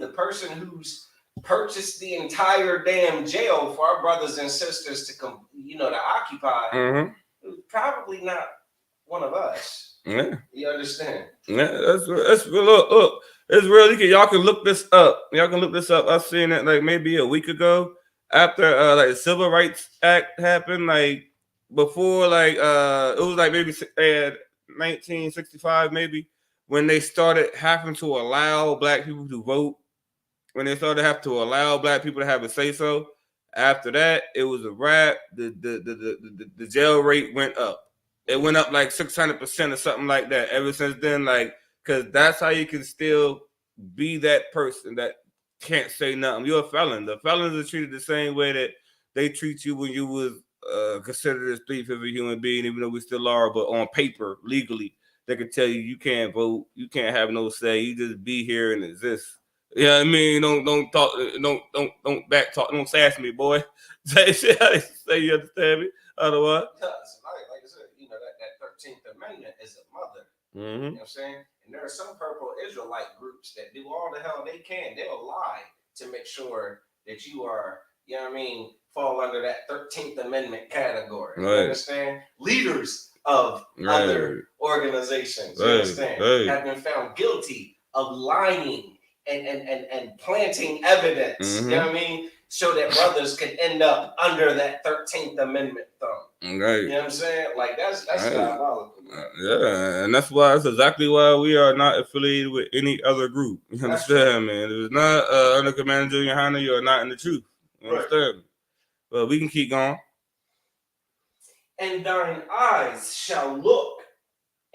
the person who's purchased the entire damn jail for our brothers and sisters to occupy, probably not one of us. Yeah. You understand? Yeah, that's look. It's real. Y'all can look this up. I've seen it like maybe a week ago after like the Civil Rights Act happened. Like before, like it was like maybe 1965, maybe when they started having to allow Black people to vote. When they started to have to allow Black people to have a say so. After that, it was a wrap. The jail rate went up. It went up like 600% or something like that. Ever since then, like because that's how you can still be that person that can't say nothing. You're a felon. The felons are treated the same way that they treat you when you was considered a thief of a human being, even though we still are. But on paper, legally, they can tell you can't vote, you can't have no say, you just be here and exist. Yeah, I mean, don't talk, don't back talk, don't sass me, boy. Say you understand me? Otherwise, like I said, that 13th Amendment is a mother. Mm-hmm. You know what I'm saying? And there are some purple Israelite groups that do all the hell they can. They'll lie to make sure that you are, you know what I mean, fall under that 13th Amendment category. Right. You understand? Leaders of other organizations, you understand, have been found guilty of lying and planting evidence, mm-hmm. You know what I mean, so that brothers can end up under that 13th Amendment thumb. Right. You know what I'm saying? Like, that's diabolical. Yeah, and that's exactly why we are not affiliated with any other group. You understand, man? If it's not under Commander Junior Hunter, you are not in the truth. You understand? But we can keep going. And thine eyes shall look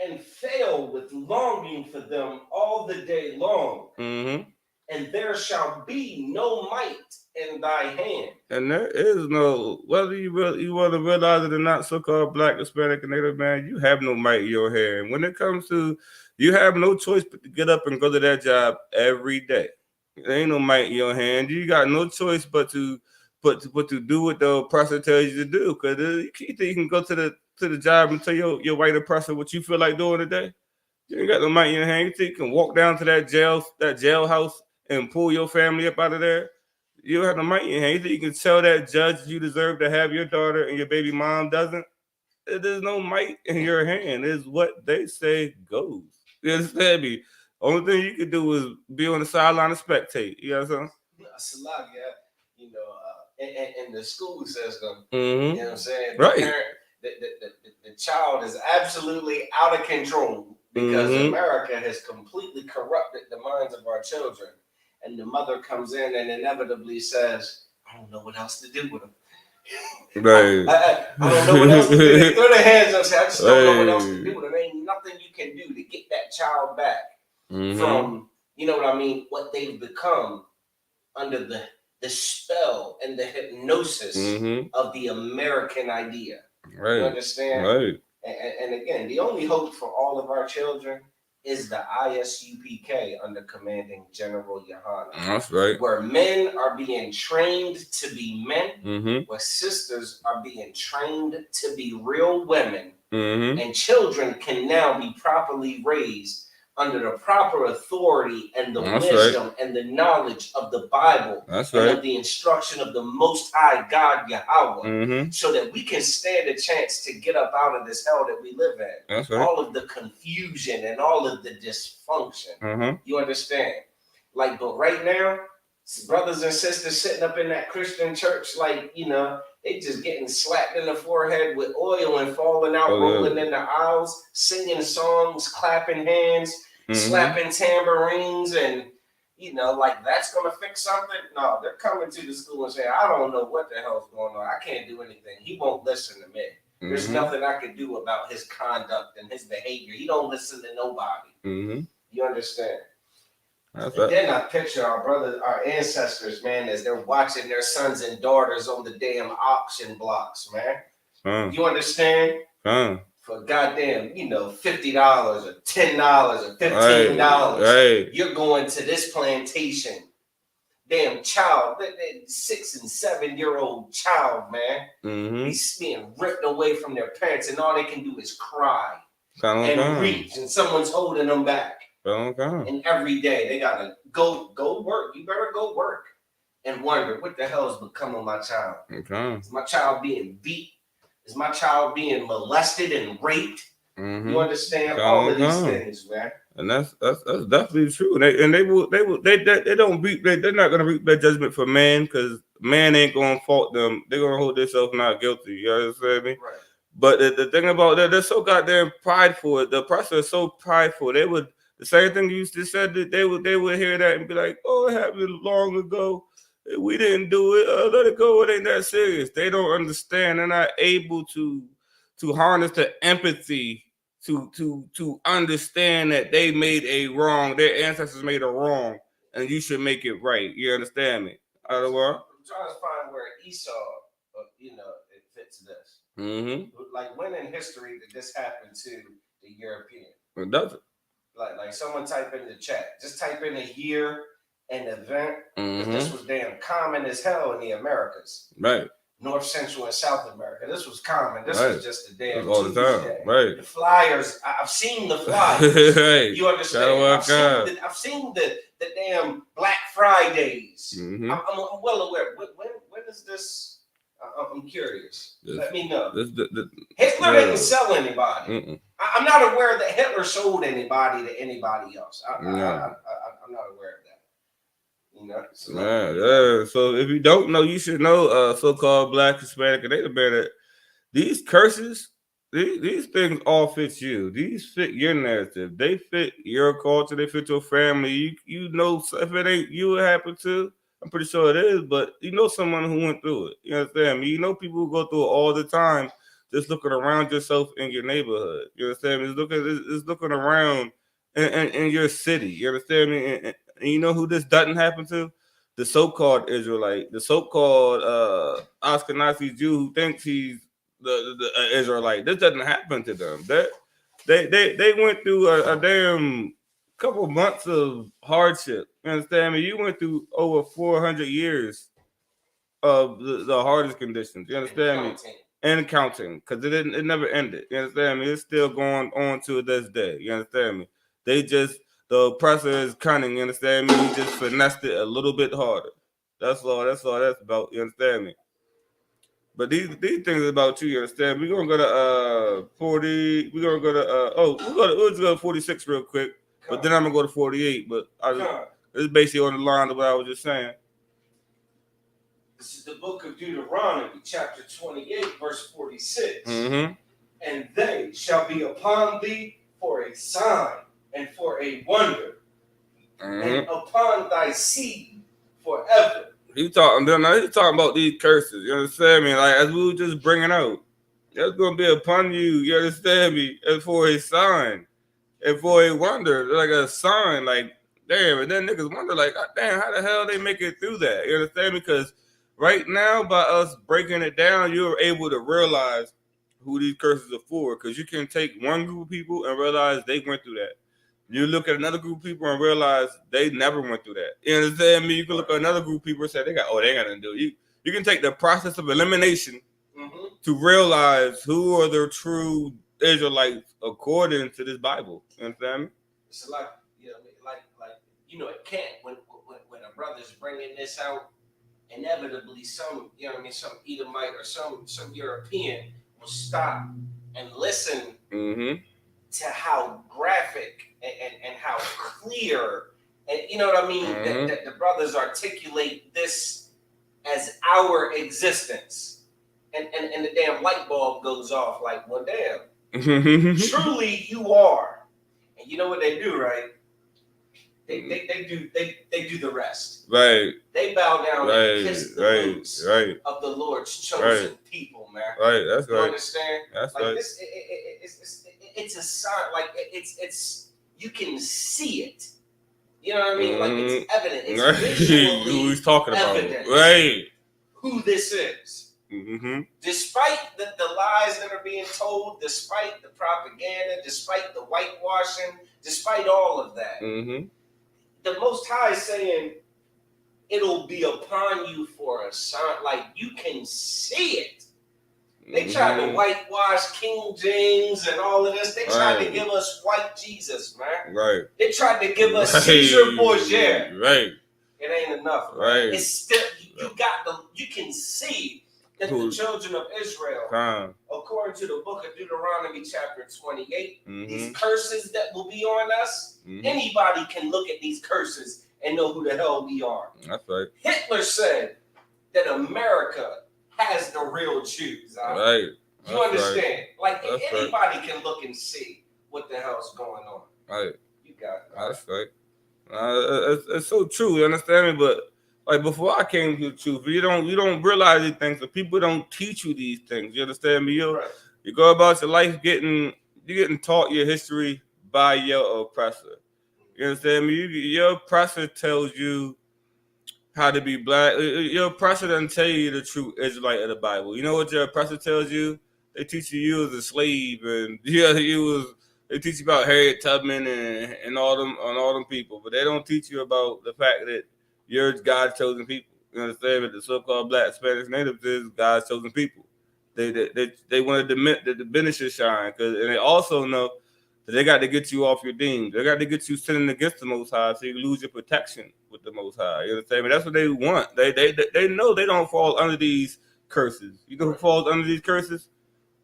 and fail with longing for them all the day long. Mm-hmm. And there shall be no might in thy hand. And there is no, whether you want to realize it or not, so-called Black, Hispanic, and Native man, you have no might in your hand. When it comes to, you have no choice but to get up and go to that job every day. There ain't no might in your hand. You got no choice but to do what the oppressor tells you to do. Because you think you can go to the job and tell your white oppressor what you feel like doing today? You ain't got no might in your hand. You think you can walk down to that jailhouse and pull your family up out of there? You don't have no might in your hand. You think you can tell that judge you deserve to have your daughter and your baby mom doesn't? There's no might in your hand. It's what they say goes. You understand me? Only thing you can do is be on the sideline and spectate. You know what I'm saying? In the school system, mm-hmm. You know what I'm saying? Right. The child is absolutely out of control because mm-hmm. America has completely corrupted the minds of our children. And the mother comes in and inevitably says, I don't know what else to do with them. Right. I don't know what else to do. They throw their hands up and say, I just don't know what else to do with them. There ain't nothing you can do to get that child back mm-hmm. from, you know what I mean, what they've become under the spell and the hypnosis mm-hmm. of the American idea. Right. You understand? Right. And again, the only hope for all of our children is the ISUPK under commanding General Yohana. That's right. Where men are being trained to be men, mm-hmm. where sisters are being trained to be real women, mm-hmm. and children can now be properly raised under the proper authority and the That's wisdom right. and the knowledge of the Bible That's and right. of the instruction of the Most High God Yahweh, mm-hmm. so that we can stand a chance to get up out of this hell that we live in. That's right. All of the confusion and all of the dysfunction. Mm-hmm. You understand? Like, but right now, brothers and sisters sitting up in that Christian church, like, they just getting slapped in the forehead with oil and falling out, rolling in the aisles, singing songs, clapping hands, mm-hmm. slapping tambourines, and, like that's going to fix something? No, they're coming to the school and saying, I don't know what the hell's going on. I can't do anything. He won't listen to me. Mm-hmm. There's nothing I can do about his conduct and his behavior. He don't listen to nobody. Mm-hmm. You understand? Then I picture our ancestors, man, as they're watching their sons and daughters on the damn auction blocks, man. You understand? For goddamn, $50 or $10 or $15, right. You're going to this plantation. Damn child, that 6 and 7 year old child, man. Mm-hmm. He's being ripped away from their parents, and all they can do is cry and reach, and someone's holding them back. And every day they gotta go work. You better go work and wonder what the hell has become of my child. Is my child being beat? Is my child being molested and raped? Mm-hmm. You understand all of these things, man. And that's definitely true. They're not gonna reap their judgment for man, because man ain't gonna fault them. They're gonna hold themselves not guilty. You understand me? Right. But the thing about that, they're so goddamn prideful. The oppressor is so prideful. They would. The same thing you used to say, that they would hear that and be like, oh, it happened long ago. We didn't do it. Let it go. It ain't that serious. They don't understand. They're not able to harness the empathy to understand that they made a wrong, their ancestors made a wrong, and you should make it right. You understand me? Otherwise, I'm trying to find where Esau, it fits this. Mm-hmm. Like, when in history did this happen to the European? It doesn't. Like someone type in the chat. Just type in a year and event, because this was damn common as hell in the Americas. Right. North, Central, and South America. This was common. This was just a damn all the time. Right. The flyers. I've seen the flyers. Right. You understand? I've seen the damn Black Fridays. Mm-hmm. I'm well aware. When is this? I'm curious. Let me know. Hitler didn't sell anybody. I'm not aware that Hitler sold anybody to anybody else. I'm not aware of that. So if you don't know, you should know. So-called Black, Hispanic, and Native American. These curses, these things all fit you. These fit your narrative. They fit your culture. They fit your family. You know, if it ain't you, it happened to. I'm pretty sure it is, but you know someone who went through it. You understand me? You know people who go through it all the time. Just looking around yourself in your neighborhood. You understand me? It's looking around in your city. You understand me? And you know who this doesn't happen to? The so-called Israelite, the so-called Ashkenazi Jew who thinks he's the Israelite. This doesn't happen to them. They went through a damn couple months of hardship. You understand me? You went through over 400 years of the hardest conditions. You understand me? And counting, because it never ended. You understand me? It's still going on to this day. You understand me? The oppressor is cunning. You understand me? He just finessed it a little bit harder. That's all that's about. You understand me? But these things about you. You understand? We're gonna go to 40. We're gonna go to we'll just go to 46 real quick. But then I'm gonna go to 48. But this is basically on the line of what I was just saying. This is the book of Deuteronomy, chapter 28, verse 46. Mm-hmm. And they shall be upon thee for a sign and for a wonder, and upon thy seed forever. He's talking about these curses. You understand me? Like, as we were just bringing out, that's going to be upon you. You understand me? And for a sign and for a wonder, like a sign, like, damn. And then niggas wonder, like, God damn, how the hell they make it through that? You understand me? Because right now, by us breaking it down, you're able to realize who these curses are for. Because you can take one group of people and realize they went through that. You look at another group of people and realize they never went through that. You understand me? You can look at another group of people and say they ain't got nothing to do. You can take the process of elimination to realize who are the true Israelites according to this Bible. You understand me? It's like it can't when a brother's bringing this out. Inevitably, some Edomite or some European will stop and listen to how graphic and how clear, and you know what I mean, that the brothers articulate this as our existence, and the damn light bulb goes off like, well, damn, truly you are. And you know what they do, right? They do the rest. Right. They bow down and kiss the boots of the Lord's chosen people, man. Right. That's right. You understand? That's like right. This, it's a sign. Like it's you can see it. You know what I mean? Like it's evident. It's visually who he's talking evident. About. Right. Who this is. Mm-hmm. Despite the lies that are being told, despite the propaganda, despite the whitewashing, despite all of that. Mm-hmm. The Most High is saying it'll be upon you for a sign. Like you can see it. They tried to whitewash King James and all of this. They tried to give us white Jesus, man. Right. They tried to give us Caesar Borgia. Right. It ain't enough. Right. It's still you can see that the children of Israel, according to the book of Deuteronomy chapter 28, these curses that will be on us, anybody can look at these curses and know who the hell we are. That's right. Hitler said that America has the real Jews. Right. You understand? Right. Like anybody can look and see what the hell's going on. Right. You got it. That's right. It's so true. You understand me? But like before I came to the truth, you don't realize these things. So people don't teach you these things. You understand me? You go about your life getting you're getting taught your history by your oppressor. You understand me? Your oppressor tells you how to be black. Your oppressor doesn't tell you the true Israelite of the Bible. You know what your oppressor tells you? They teach you as a slave, and They teach you about Harriet Tubman and all them people, but they don't teach you about the fact that you're God's chosen people. You understand that the so-called Black Spanish natives is God's chosen people. They wanted to diminish your shine, and they also know that they got to get you off your deems. They got to get you sinning against the Most High, so you lose your protection with the Most High. You understand me? That's what they want. They know they don't fall under these curses. You know who falls under these curses?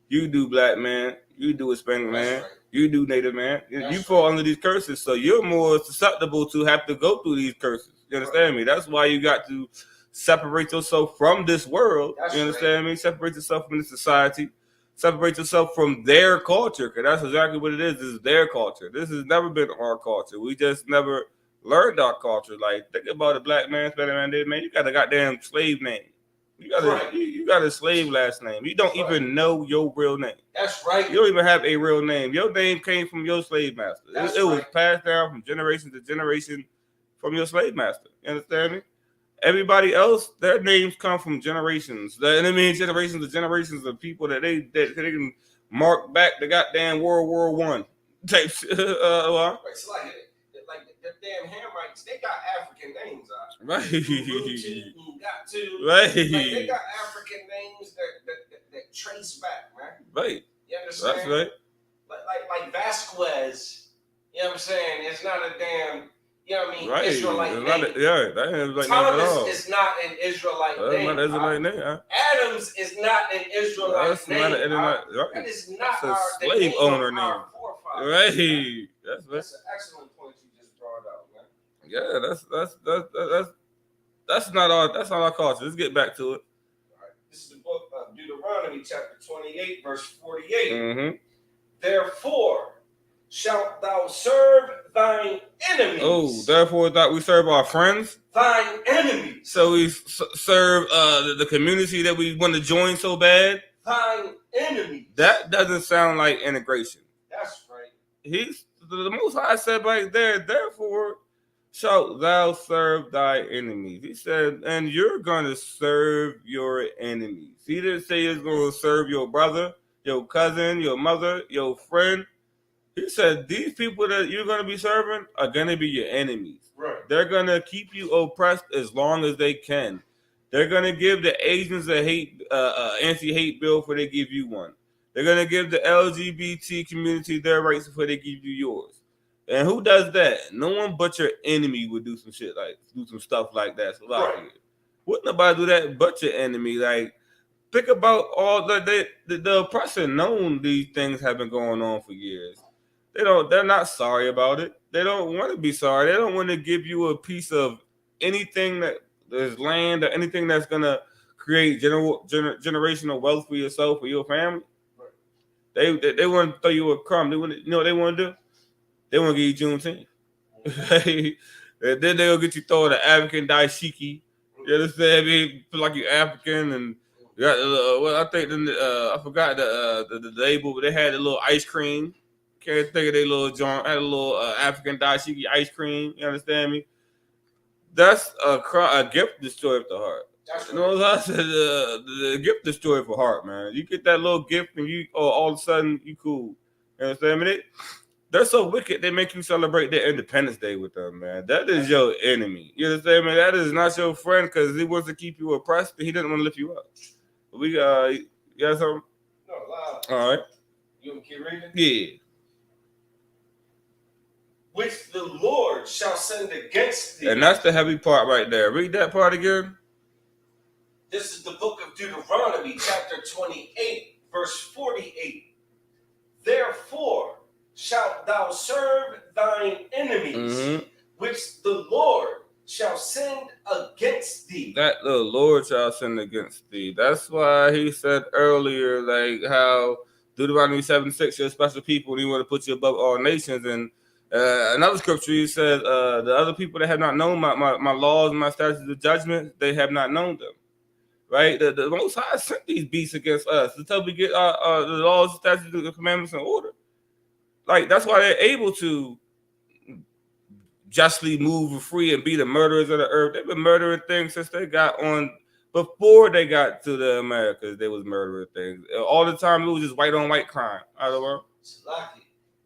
You do, black man. You do, Hispanic man. Right. You do, Native man. You fall under these curses, so you're more susceptible to have to go through these curses. You understand me? That's why you got to separate yourself from this world. You understand me? Separate yourself from this society. Separate yourself from their culture, because that's exactly what it is. This is their culture. This has never been our culture. We just never learned our culture. Like, think about a black man, Hispanic man, Native man. You got a goddamn slave name. You got a slave last name. You don't even know your real name. That's right. You don't even have a real name. Your name came from your slave master. It was passed down from generation to generation from your slave master. You understand me? Everybody else, their names come from generations. Generations to generations of people that they can mark back the goddamn World War I type. It's like the damn Hamites, they got African names out. Right. Right. Like, they got African names that trace back, man. Right. You understand? That's right. Like Vasquez, you know what I'm saying? It's not a damn, you know what I mean, right. Israelite name. That ain't like Thomas is not an Israelite name. Not an Israelite name. Huh? Adams is not an Israelite name. That is not a slave owner name. Right. That's an excellent point you just brought out, man. Yeah, that's not our culture. Let's get back to it. All right. This is the book of Deuteronomy, chapter 28, verse 48. Mm-hmm. Therefore shalt thou serve thine enemies. Oh, therefore that we serve our friends? Thine enemies. So we serve the community that we want to join so bad? Thine enemies. That doesn't sound like integration. That's right. The Most High said right there, therefore shalt thou serve thy enemies. He said, and you're going to serve your enemies. He didn't say you're going to serve your brother, your cousin, your mother, your friend. He said, these people that you're going to be serving are going to be your enemies. Right. They're going to keep you oppressed as long as they can. They're going to give the Asians a anti-hate bill before they give you one. They're going to give the LGBT community their rights before they give you yours. And who does that? No one but your enemy would do some stuff like that. So right. Wouldn't nobody do that but your enemy? Like, think about all the oppressor known these things have been going on for years. They're not sorry about it. They don't want to be sorry. They don't want to give you a piece of anything that is land or anything that's gonna create generational wealth for yourself or your family. Right. They want to throw you a crumb. You know what they want to do? They want to give you Juneteenth. Then they'll get you throwing an African dashiki. You understand? I mean, feel like you're African and you got I think I forgot the label, but they had a little ice cream. Can't think of their little joint. Had a little African dashiki ice cream. You understand me? That's a gift destroyed the heart. That's you know what I said? The gift destroyed for heart, man. You get that little gift and all of a sudden you cool. You understand me? They're so wicked. They make you celebrate their Independence Day with them, man. That is your enemy. You understand me? That is not your friend because he wants to keep you oppressed. And he doesn't want to lift you up. We you got something? No, loud. All right. You want to keep reading? Yeah. Which the Lord shall send against thee. And that's the heavy part right there. Read that part again. This is the book of Deuteronomy, chapter 28, verse 48. Therefore shalt thou serve thine enemies, which the Lord shall send against thee. That the Lord shall send against thee. That's why he said earlier, like how Deuteronomy 7:6, you're a special people and he want to put you above all nations. And another scripture, he said, the other people that have not known my laws and my statutes of judgment, they have not known them. Right? The Most High sent these beasts against us until we get the laws, statutes, and commandments in order. like that's why they're able to justly move free and be the murderers of the earth. They've been murdering things since they got on. Before they got to the Americas, they was murdering things. All the time, it was just white on white crime. I don't know. It's lucky.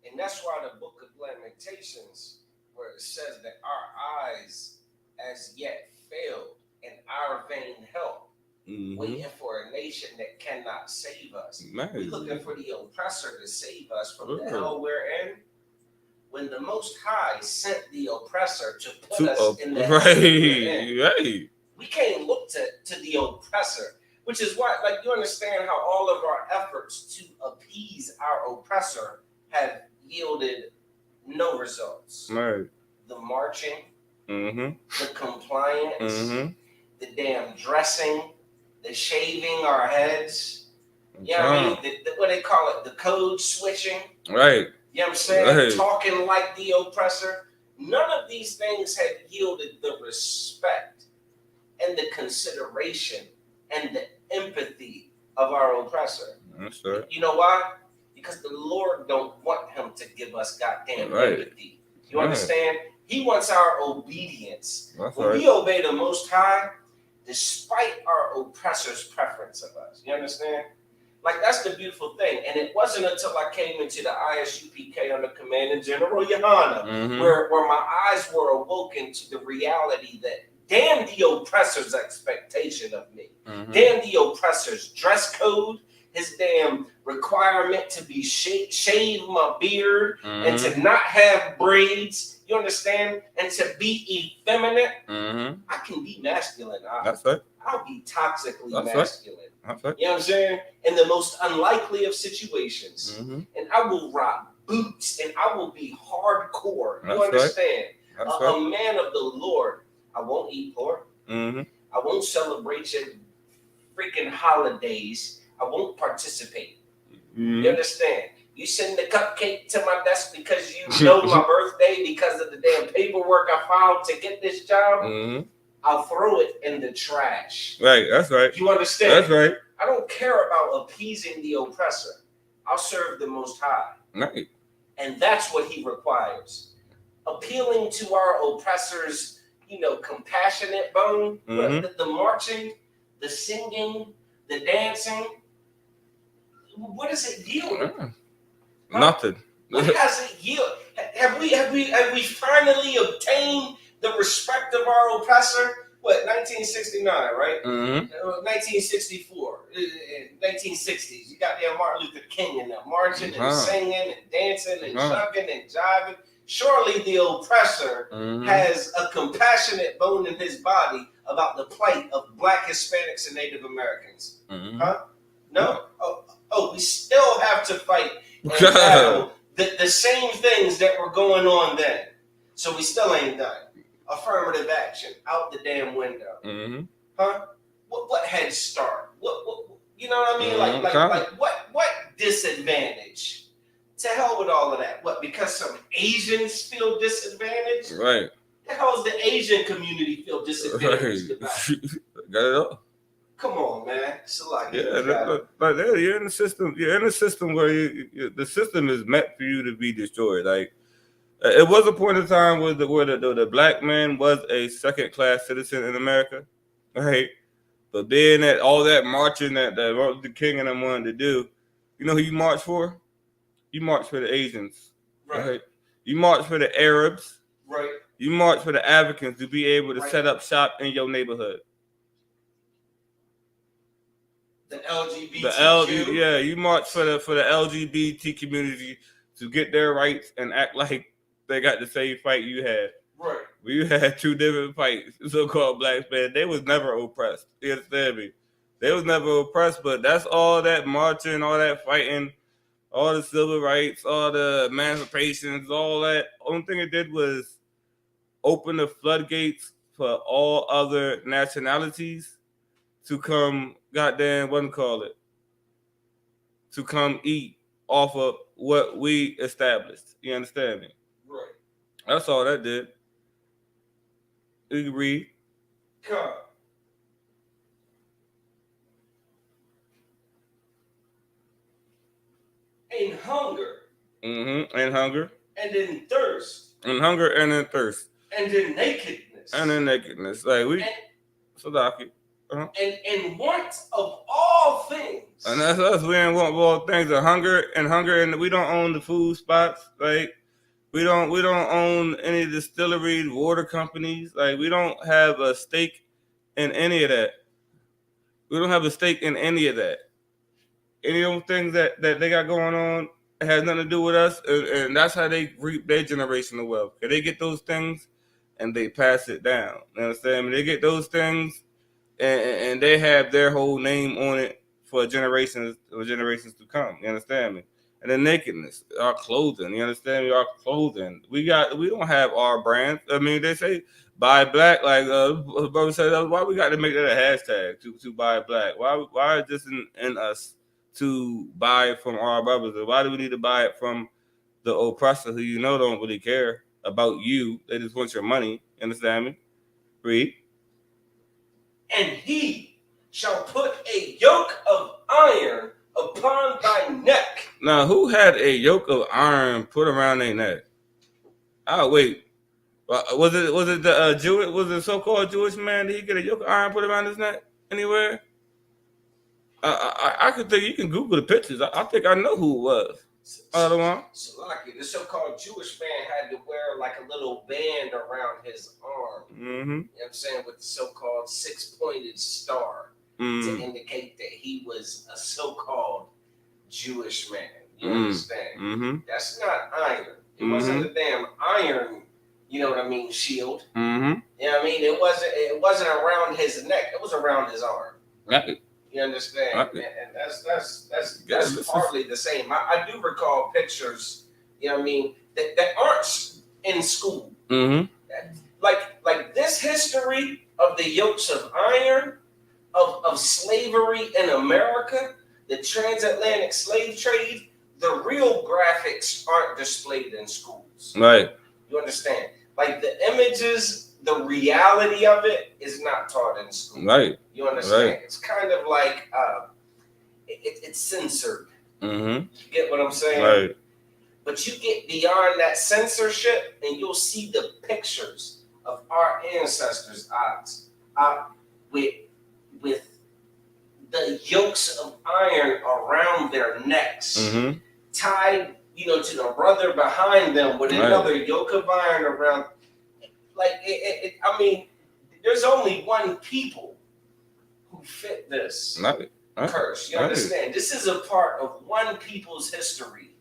And that's why the book of Lamentations, where it says that our eyes as yet failed and our vain help, waiting for a nation that cannot save us. We're looking for the oppressor to save us from the hell we're in. When the Most High sent the oppressor to put us in the hell we're in. We can't look to the oppressor, which is why, like, you understand how all of our efforts to appease our oppressor have yielded no results. Right. The marching, the compliance, the damn dressing, the shaving our heads. You know what I mean? What they call it, the code switching. Right. You know what I'm saying? Right. Talking like the oppressor. None of these things have yielded the respect and the consideration and the empathy of our oppressor. That's right. You know why? Because the Lord don't want him to give us goddamn empathy. You understand? He wants our obedience. That's when we obey the Most High, despite our oppressor's preference of us. You understand? Like, that's the beautiful thing. And it wasn't until I came into the ISUPK under Command and General Yohana, where my eyes were awoken to the reality that damn the oppressor's expectation of me. Damn the oppressor's dress code, his damn requirement to be shave my beard and to not have braids. You understand? And to be effeminate. I can be masculine. That's right. I'll be toxically masculine. That's right. You know what I'm saying? In the most unlikely of situations. And I will rock boots and I will be hardcore. You understand? A man of the Lord. I won't eat pork. I won't celebrate your freaking holidays. I won't participate. You understand? You send the cupcake to my desk because you know my birthday because of the damn paperwork I filed to get this job. I'll throw it in the trash. Right, that's right. You understand? That's right. I don't care about appeasing the oppressor. I'll serve the Most High. Right. And that's what he requires. Appealing to our oppressor's, compassionate bone, the marching, the singing, the dancing. What does it yield? Nothing. What has it yield? Have we finally obtained the respect of our oppressor? What, 1969, right? 1964, 1960s. You got there Martin Luther King and marching and singing and dancing and shucking and jiving. Surely the oppressor has a compassionate bone in his body about the plight of Black, Hispanics, and Native Americans. Huh? No? Oh, we still have to fight and battle the same things that were going on then. So we still ain't done. Affirmative action out the damn window. Huh? What head start? What you know what I mean? Like what disadvantage? To hell with all of that. What, because some Asians feel disadvantaged? Right. The hell's the Asian community feel disadvantaged about? Got it all. Come on, man. You're in the system. You're in a system where the system is meant for you to be destroyed. Like, it was a point in time where the black man was a second-class citizen in America, right? But being that all that marching that Martin Luther King and them wanted to do, you know who you march for? You march for the Asians, right? You march for the Arabs, right? You march for the Africans to be able to set up shop in your neighborhood. The LGBTQ. You march for the LGBT community to get their rights and act like they got the same fight you had. Right. We had two different fights. So-called blacks, man, they was never oppressed. You understand me? They was never oppressed, but that's all that marching, all that fighting, all the civil rights, all the emancipations, all that. Only thing it did was open the floodgates for all other nationalities to come, to come eat off of what we established. You understand me? Right. That's all that did. You can read. Come. And hunger And hunger. And in thirst. And hunger and in thirst. And in nakedness. And in nakedness. Like we. Sadaki. And want of all things. And that's us. We ain't want of all things. And hunger, and we don't own the food spots. Like we don't own any distilleries, water companies. Like we don't have a stake in any of that. We don't have a stake in any of that. Any of those things that they got going on has nothing to do with us, and that's how they reap their generational wealth. They get those things and they pass it down. You understand? They get those things and they have their whole name on it for generations to come. You understand me? And the nakedness, our clothing. You understand me? Our clothing. We don't have our brand. I mean, they say buy black. Like brother said, why we got to make that a hashtag to buy black? Why is this in us to buy from our brothers? Why do we need to buy it from the oppressor who don't really care about you? They just want your money. You understand me? Read. And he shall put a yoke of iron upon thy neck. Now, who had a yoke of iron put around their neck? Oh, wait. Was it the Jewish? Was it so-called Jewish man? Did he get a yoke of iron put around his neck anywhere? I could think you can Google the pictures. I think I know who it was. Other one. Salaki, the so-called Jewish man had to wear like a little band around his arm. You know what I'm saying? With the so-called six-pointed star to indicate that he was a so-called Jewish man. You understand? That's not iron. It wasn't a damn iron, you know what I mean, shield. You know what I mean? It wasn't around his neck. It was around his arm. Right. You understand? And that's hardly the same. I do recall pictures, you know what I mean, that aren't in school. Like this history of the yokes of iron, of slavery in America, the transatlantic slave trade, the real graphics aren't displayed in schools. Right. You understand? Like the images, the reality of it is not taught in school. Right. You understand? Right. It's kind of like it's censored. You get what I'm saying? Right. But you get beyond that censorship, and you'll see the pictures of our ancestors' eyes with the yokes of iron around their necks, tied, to the brother behind them with another yoke of iron around. Like I mean, there's only one people who fit this curse. You understand? This is a part of one people's history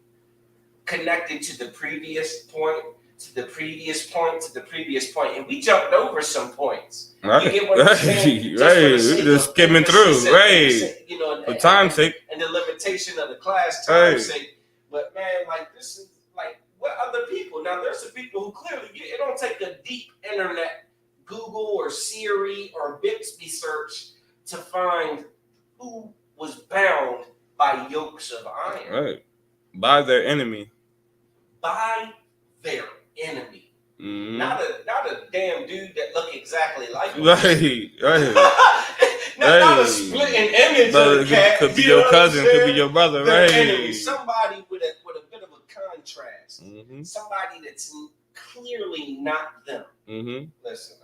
connected to the previous point, to the previous point, to the previous point, and we jumped over some points. Right. You get what I'm saying? We're just skimming through. For time's sake. And the limitation of the class time's sake. But man, like this is like what other people? Now there's some people who clearly it don't take a deep internet Google or Siri or Bixby search to find who was bound by yokes of iron. Right. By their enemy. By their enemy. Not a damn dude that look exactly like him. Right. Not a splitting image of the cat. Could be your cousin, could be your brother, their right? Enemy. Somebody with a bit of a contrast. Somebody that's clearly not them. Listen,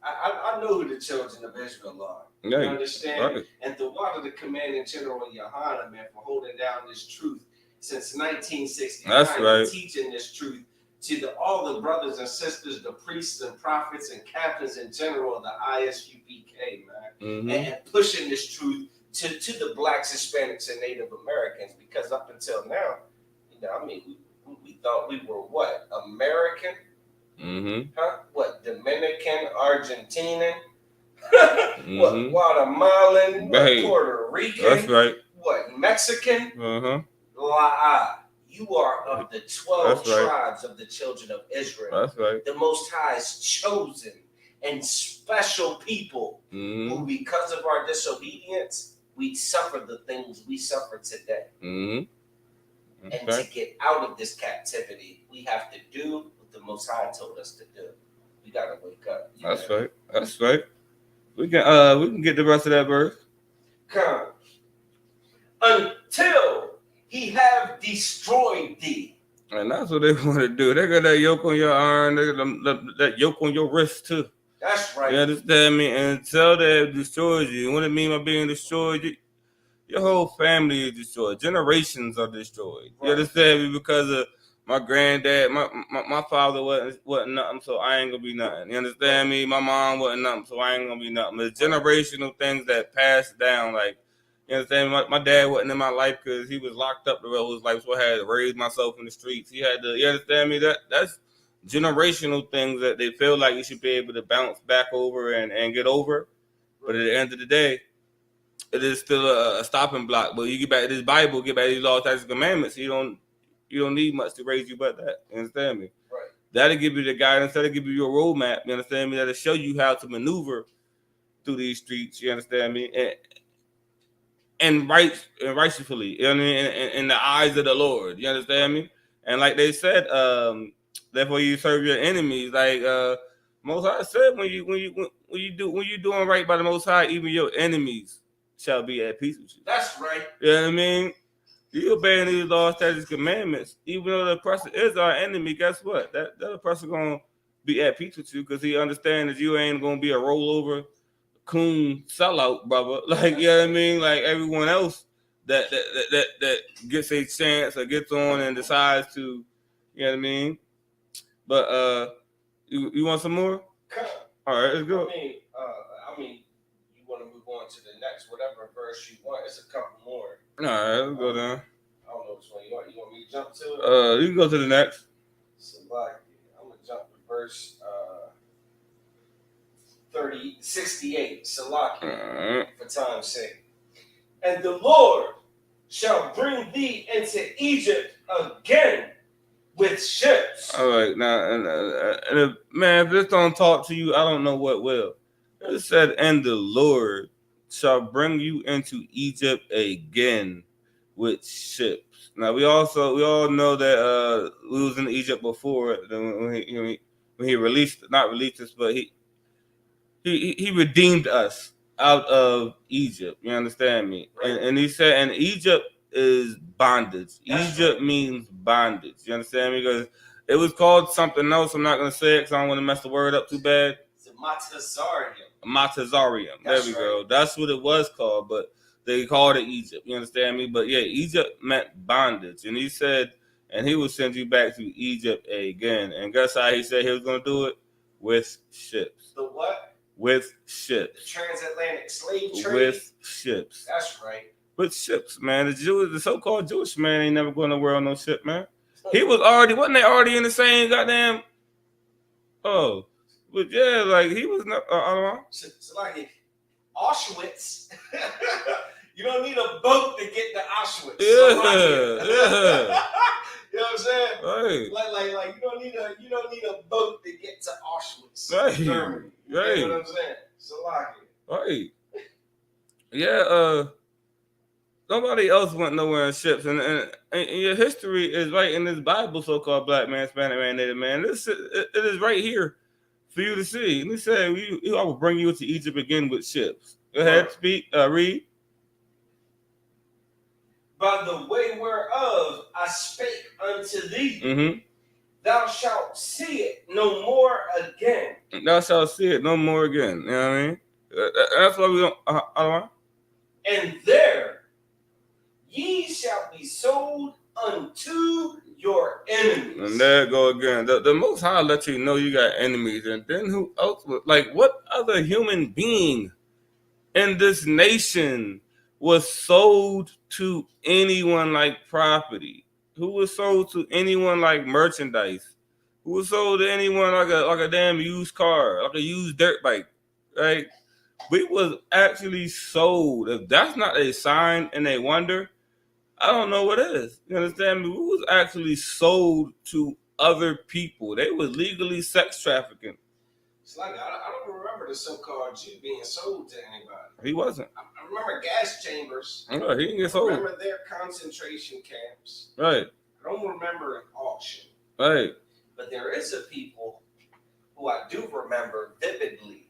I know who the children of Israel are. You understand? Right. And the water the commanding general Yohanan, man, for holding down this truth since 1969. That's right. Teaching this truth to all the brothers and sisters, the priests and prophets and captains in general of the ISUPK, man, and pushing this truth to the blacks, Hispanics, and Native Americans. Because up until now, we thought we were what? American? What? Dominican, Argentinian? What? Guatemalan? Right. Puerto Rican? That's right. What? Mexican? You are of the 12 tribes of the children of Israel. That's right. The Most High's chosen and special people who, because of our disobedience, we suffer the things we suffer today. And to get out of this captivity, we have to do what the Most High told us to do. We gotta wake up. That's right. That's right. We can get the rest of that verse. Come. Until he have destroyed thee. And that's what they want to do. They got that yoke on your arm, they got that yoke on your wrist too. That's right. You understand me? And until they have destroyed you, what it mean by being destroyed? Your whole family is destroyed. Generations are destroyed. Right. You understand me? Because of my granddad, my father wasn't nothing, so I ain't gonna be nothing. You understand me? My mom wasn't nothing, so I ain't gonna be nothing. It's generational things that pass down. Like, you understand me? My dad wasn't in my life because he was locked up the rest of his life, so I had to raise myself in the streets. He had to. You understand me? That's generational things that they feel like you should be able to bounce back over and get over. But at the end of the day, it is still a stopping block. But you get back to this Bible, get back to these laws, statutes, and commandments. You don't need much to raise you but that. You understand me? Right. That'll give you the guidance. That'll give you your roadmap. You understand me? That'll show you how to maneuver through these streets. You understand me? And rightfully, you know what I mean? In the eyes of the Lord. You understand me? And like they said, therefore you serve your enemies. Like Most High said, when you doing right by the Most High, even your enemies shall be at peace with you. That's right. You know what I mean? You obeying these laws, statutes, commandments, even though the oppressor is our enemy. Guess what? That oppressor gonna be at peace with you because he understands that you ain't gonna be a rollover coon sellout, brother. Like, you know what I mean? Like everyone else that gets a chance or gets on and decides to, you know what I mean? But you want some more? All right, let's go. I mean, you want to move on to the next whatever verse you want. It's a couple more. All right, let's go down. I don't know which one you want. You want me to jump to it? You can go to the next. So, I'm gonna jump to verse 68. Salaki, for time's sake. And the Lord shall bring thee into Egypt again with ships. All right, now, and if, man, if this don't talk to you, I don't know what will. It said, and the Lord shall bring you into Egypt again with ships. Now we all know that we was in Egypt before when he released us, but he redeemed us out of Egypt. You understand me? Right. And he said, and Egypt is bondage. That's Egypt right. means bondage. You understand me? Because it was called something else. I'm not gonna say it because I don't want to mess the word up too bad. It's a Matazarium. There we go. That's what it was called, but they called it Egypt. You understand me? But yeah, Egypt meant bondage. And he said, and he will send you back to Egypt again. And guess how he said he was going to do it? With ships. The what? With ships. The transatlantic slave trade? With ships. That's right. With ships, man. The so-called Jewish man ain't never going nowhere on no ship, man. He wasn't they already in the same goddamn, but yeah, like he was not. I don't know. It's like Auschwitz. You don't need a boat to get to Auschwitz. Yeah. You know what I'm saying? Right. Like you don't need a boat to get to Auschwitz. Right. Germany. Right. You know what I'm saying? So right. Yeah. Nobody else went nowhere in ships, and your history is right in this Bible, so-called Black man, Hispanic man, Native man. It is right here for you to see. And he said, I will bring you into Egypt again with ships. Go ahead, speak, read. By the way whereof I spake unto thee, thou shalt see it no more again. Thou shalt see it no more again. You know what I mean? That's why we don't. And there ye shall be sold unto your enemies. And there go again. The Most High let you know you got enemies. And then who else? Like, what other human being in this nation was sold to anyone like property? Who was sold to anyone like merchandise? Who was sold to anyone like a damn used car, like a used dirt bike? Right? We was actually sold. If that's not a sign and a wonder, I don't know what is. You understand me? We was actually sold to other people. They was legally sex trafficking. It's like I don't remember the so-called Jew being sold to anybody. He wasn't. I remember gas chambers. No, he didn't get sold. I remember their concentration camps. Right. I don't remember an auction. Right. But there is a people who I do remember vividly.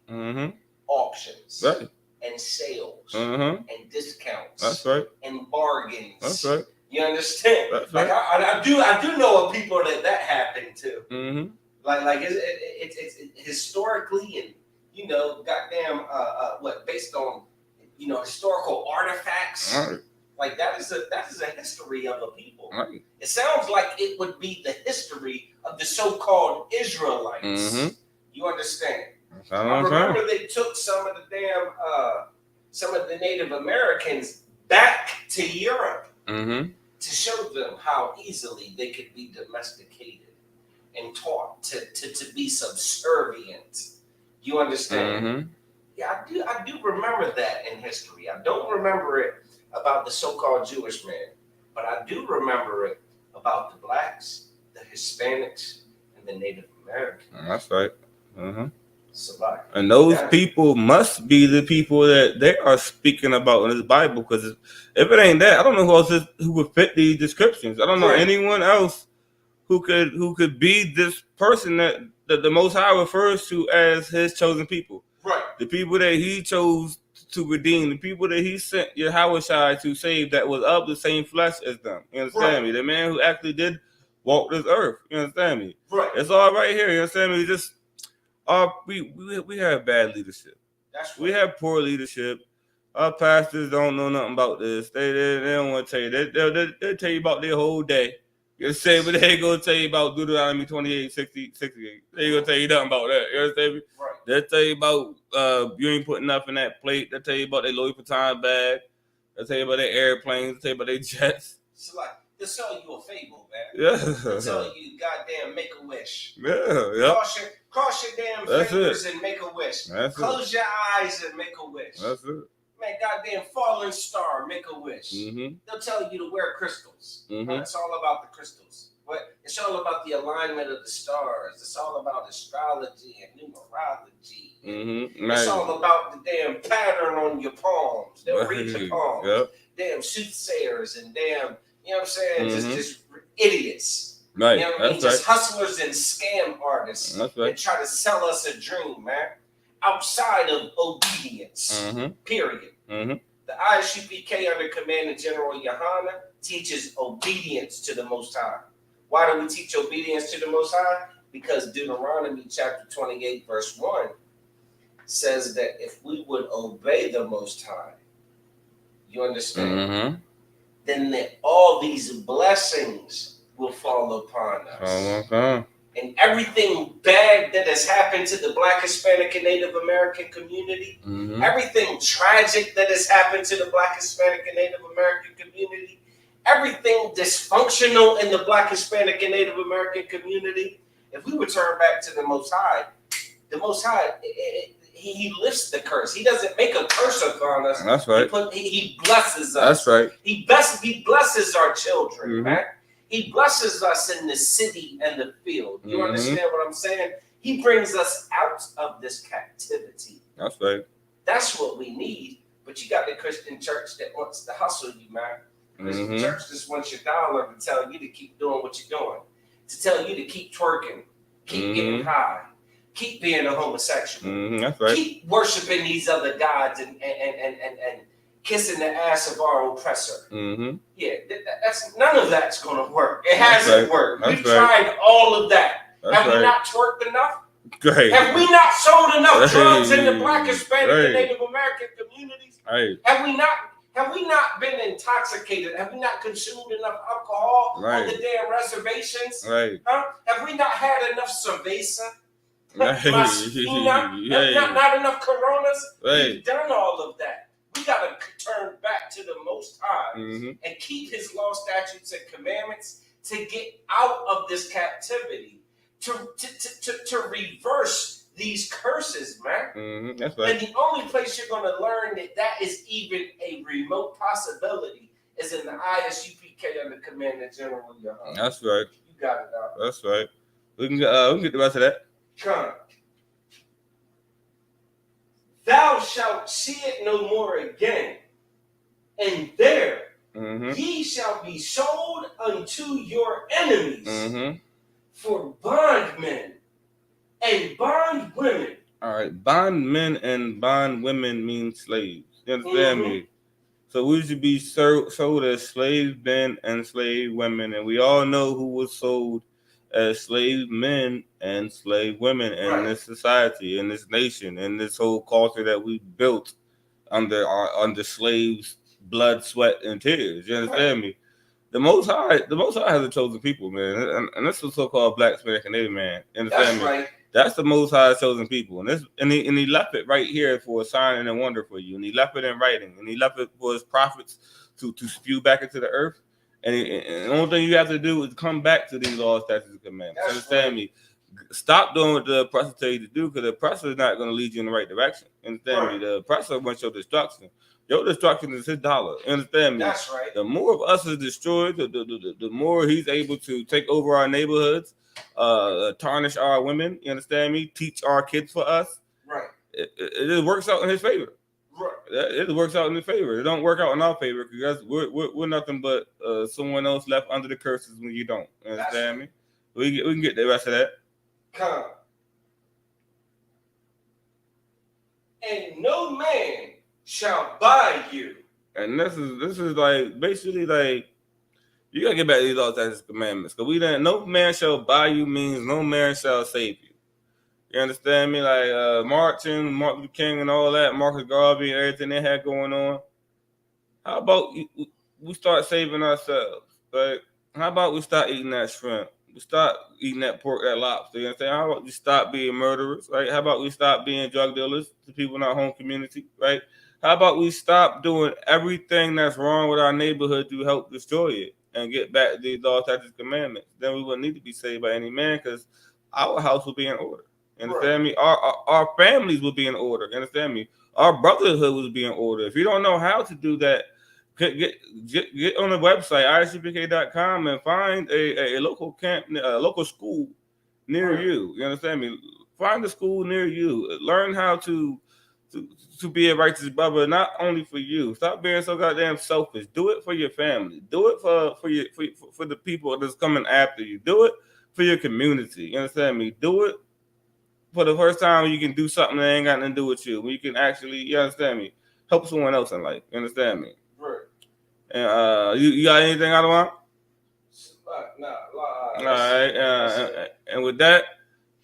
Auctions. Right. And sales. And discounts. That's right. And bargains. That's right. You understand? That's like right. I do know of people that happened to. Mm-hmm. Like it's historically and goddamn based on historical artifacts. Right. Like that is a history of a people. Right. It sounds like it would be the history of the so-called Israelites. Mm-hmm. You understand? I remember they took some of the Native Americans back to Europe to show them how easily they could be domesticated and taught to be subservient. You understand? Mm-hmm. Yeah, I do remember that in history. I don't remember it about the so-called Jewish man, but I do remember it about the blacks, the Hispanics, and the Native Americans. That's right. Mm-hmm. And those people must be the people that they are speaking about in this Bible, because if it ain't that, I don't know who else who would fit these descriptions. I don't know anyone else who could be this person that the Most High refers to as his chosen people. Right. The people that he chose to redeem, the people that he sent Yahweh to save, that was of the same flesh as them. You understand me? The man who actually did walk this earth. You understand me? Right. It's all right here. You understand me? Just we have bad leadership. That's right. We have poor leadership. Our pastors don't know nothing about this. They don't want to tell you. They'll tell you about their whole day. You say, but they ain't gonna tell you about Deuteronomy 28, 60, 68. They ain't gonna tell you nothing about that. You understand me? Right. They'll tell you about you ain't putting enough in that plate. They'll tell you about their Louis Vuitton bag. They'll tell you about their airplanes. They'll tell you about their jets. It's like they'll tell you a fable, man. Yeah. They'll tell you goddamn make a wish. Yeah. Cross your damn fingers and make a wish. Close your eyes and make a wish. That's it. Man, goddamn falling star, make a wish. Mm-hmm. They'll tell you to wear crystals. Mm-hmm. It's all about the crystals. But it's all about the alignment of the stars. It's all about astrology and numerology. Mm-hmm. It's all about the damn pattern on your palms. They'll read your palms. Yep. Damn soothsayers and damn, you know what I'm saying? Mm-hmm. Just idiots. Right. You know what I mean? That's just hustlers and scam artists. That's right. And try to sell us a dream, man. Outside of obedience. Mm-hmm. Period. Mm-hmm. The ISUPK under command of General Yohana teaches obedience to the Most High. Why do we teach obedience to the Most High? Because Deuteronomy chapter 28 verse 1 says that if we would obey the Most High, you understand, Mm-hmm. then all these blessings will fall upon us. Oh, And everything bad that has happened to the Black, Hispanic, and Native American community, mm-hmm. everything tragic that has happened to the Black, Hispanic, and Native American community, everything dysfunctional in the Black, Hispanic, and Native American community, if we return back to the Most High, he lifts the curse. He doesn't make a curse upon us. That's right. He blesses us. That's right. He blesses our children, mm-hmm. man. He blesses us in the city and the field. You mm-hmm. understand what I'm saying? He brings us out of this captivity. That's right. That's what we need. But you got the Christian church that wants to hustle you, man. The Christian mm-hmm. church just wants your dollar to tell you to keep doing what you're doing. To tell you to keep twerking, keep mm-hmm. getting high, keep being a homosexual. Mm-hmm. That's right. Keep worshiping these other gods and kissing the ass of our oppressor. Mm-hmm. Yeah, that's none of that's going to work. It hasn't worked. We've right. tried all of that. Have we not twerked enough? Great. Have we not sold enough drugs in the Black, Hispanic, and Native American communities? Have we not been intoxicated? Have we not consumed enough alcohol on the damn reservations? Huh? Have we not had enough cerveza? Not enough Coronas? We've done all of that. We got to turn back to the Most High mm-hmm. and keep His law, statutes, and commandments to get out of this captivity, to reverse these curses, man. Mm-hmm. That's right. And the only place you're going to learn that is even a remote possibility is in the ISUPK under command of General Yohana. That's right. You got it out. That's right. We can get the rest of that. Come. Thou shalt see it no more again, and there mm-hmm. ye shall be sold unto your enemies mm-hmm. for bondmen and bondwomen. All right, bondmen and bondwomen mean slaves. You understand mm-hmm. me? So we should be sold as slave men and slave women, and we all know who was sold as slave men and slave women in this society, in this nation, in this whole culture that we built under slaves' blood, sweat, and tears. You understand me? The Most High has a chosen people, man, and that's the so-called Black, Hispanic, and Native man. You understand me? Right. That's the Most High chosen people, and he left it right here for a sign and a wonder for you, and he left it in writing, and he left it for his prophets to spew back into the earth. And the only thing you have to do is come back to these laws, statutes, and commandments. That's understand me? Stop doing what the oppressor tell you to do, because the oppressor is not going to lead you in the right direction. Understand me? The oppressor wants your destruction. Your destruction is his dollar. Understand me? That's right. The more of us is destroyed, the more he's able to take over our neighborhoods, tarnish our women. You understand me? Teach our kids for us. Right. It works out in his favor. Right. It works out in his favor. It don't work out in our favor, because we're nothing but someone else left under the curses when you don't. You understand me? We can get the rest of that. Come. And no man shall buy you. And this is like basically like you gotta get back to these laws, statutes, and commandments, because no man shall buy you means no man shall save you. You understand me? Like Martin Luther King and all that, Marcus Garvey and everything they had going on. How about we start saving ourselves? Like, how about we start eating that shrimp? We start eating that pork, that lobster. You understand? How about we stop being murderers? Right? How about we stop being drug dealers to people in our home community? Right? How about we stop doing everything that's wrong with our neighborhood to help destroy it and get back to these laws, statutes, and commandments? Then we wouldn't need to be saved by any man, because our house will be in order. You understand me? Our families will be in order. You understand me? Our brotherhood will be in order. If you don't know how to do that, get on the website ISUPK.com and find a local camp, a local school near you. You understand me? Find a school near you. Learn how to be a righteous brother, not only for you. Stop being so goddamn selfish. Do it for your family. Do it for the people that's coming after you. Do it for your community. You understand me? Do it for the first time you can do something that ain't got nothing to do with you. When you can actually, you understand me, help someone else in life. You understand me? Right. And you got anything out of one? All right. And with that,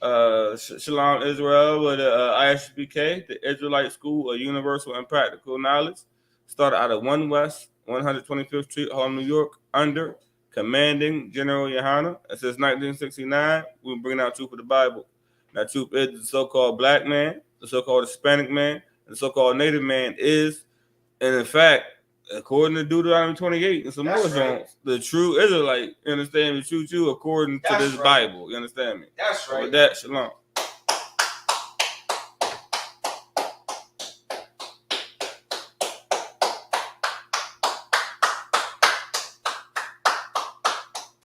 Shalom Israel with ISUPK, the Israelite School of Universal and Practical Knowledge, started out of 1 West 125th Street, Harlem, New York, under commanding General Yohana. Since 1969, we've been bringing out truth of the Bible. Now, truth is the so-called black man, the so-called Hispanic man, and the so-called Native man is, and in fact, according to Deuteronomy 28 and some more songs, the true Israelite, you understand me? True Jew according to this Bible. You understand me? That's right. With that, shalom.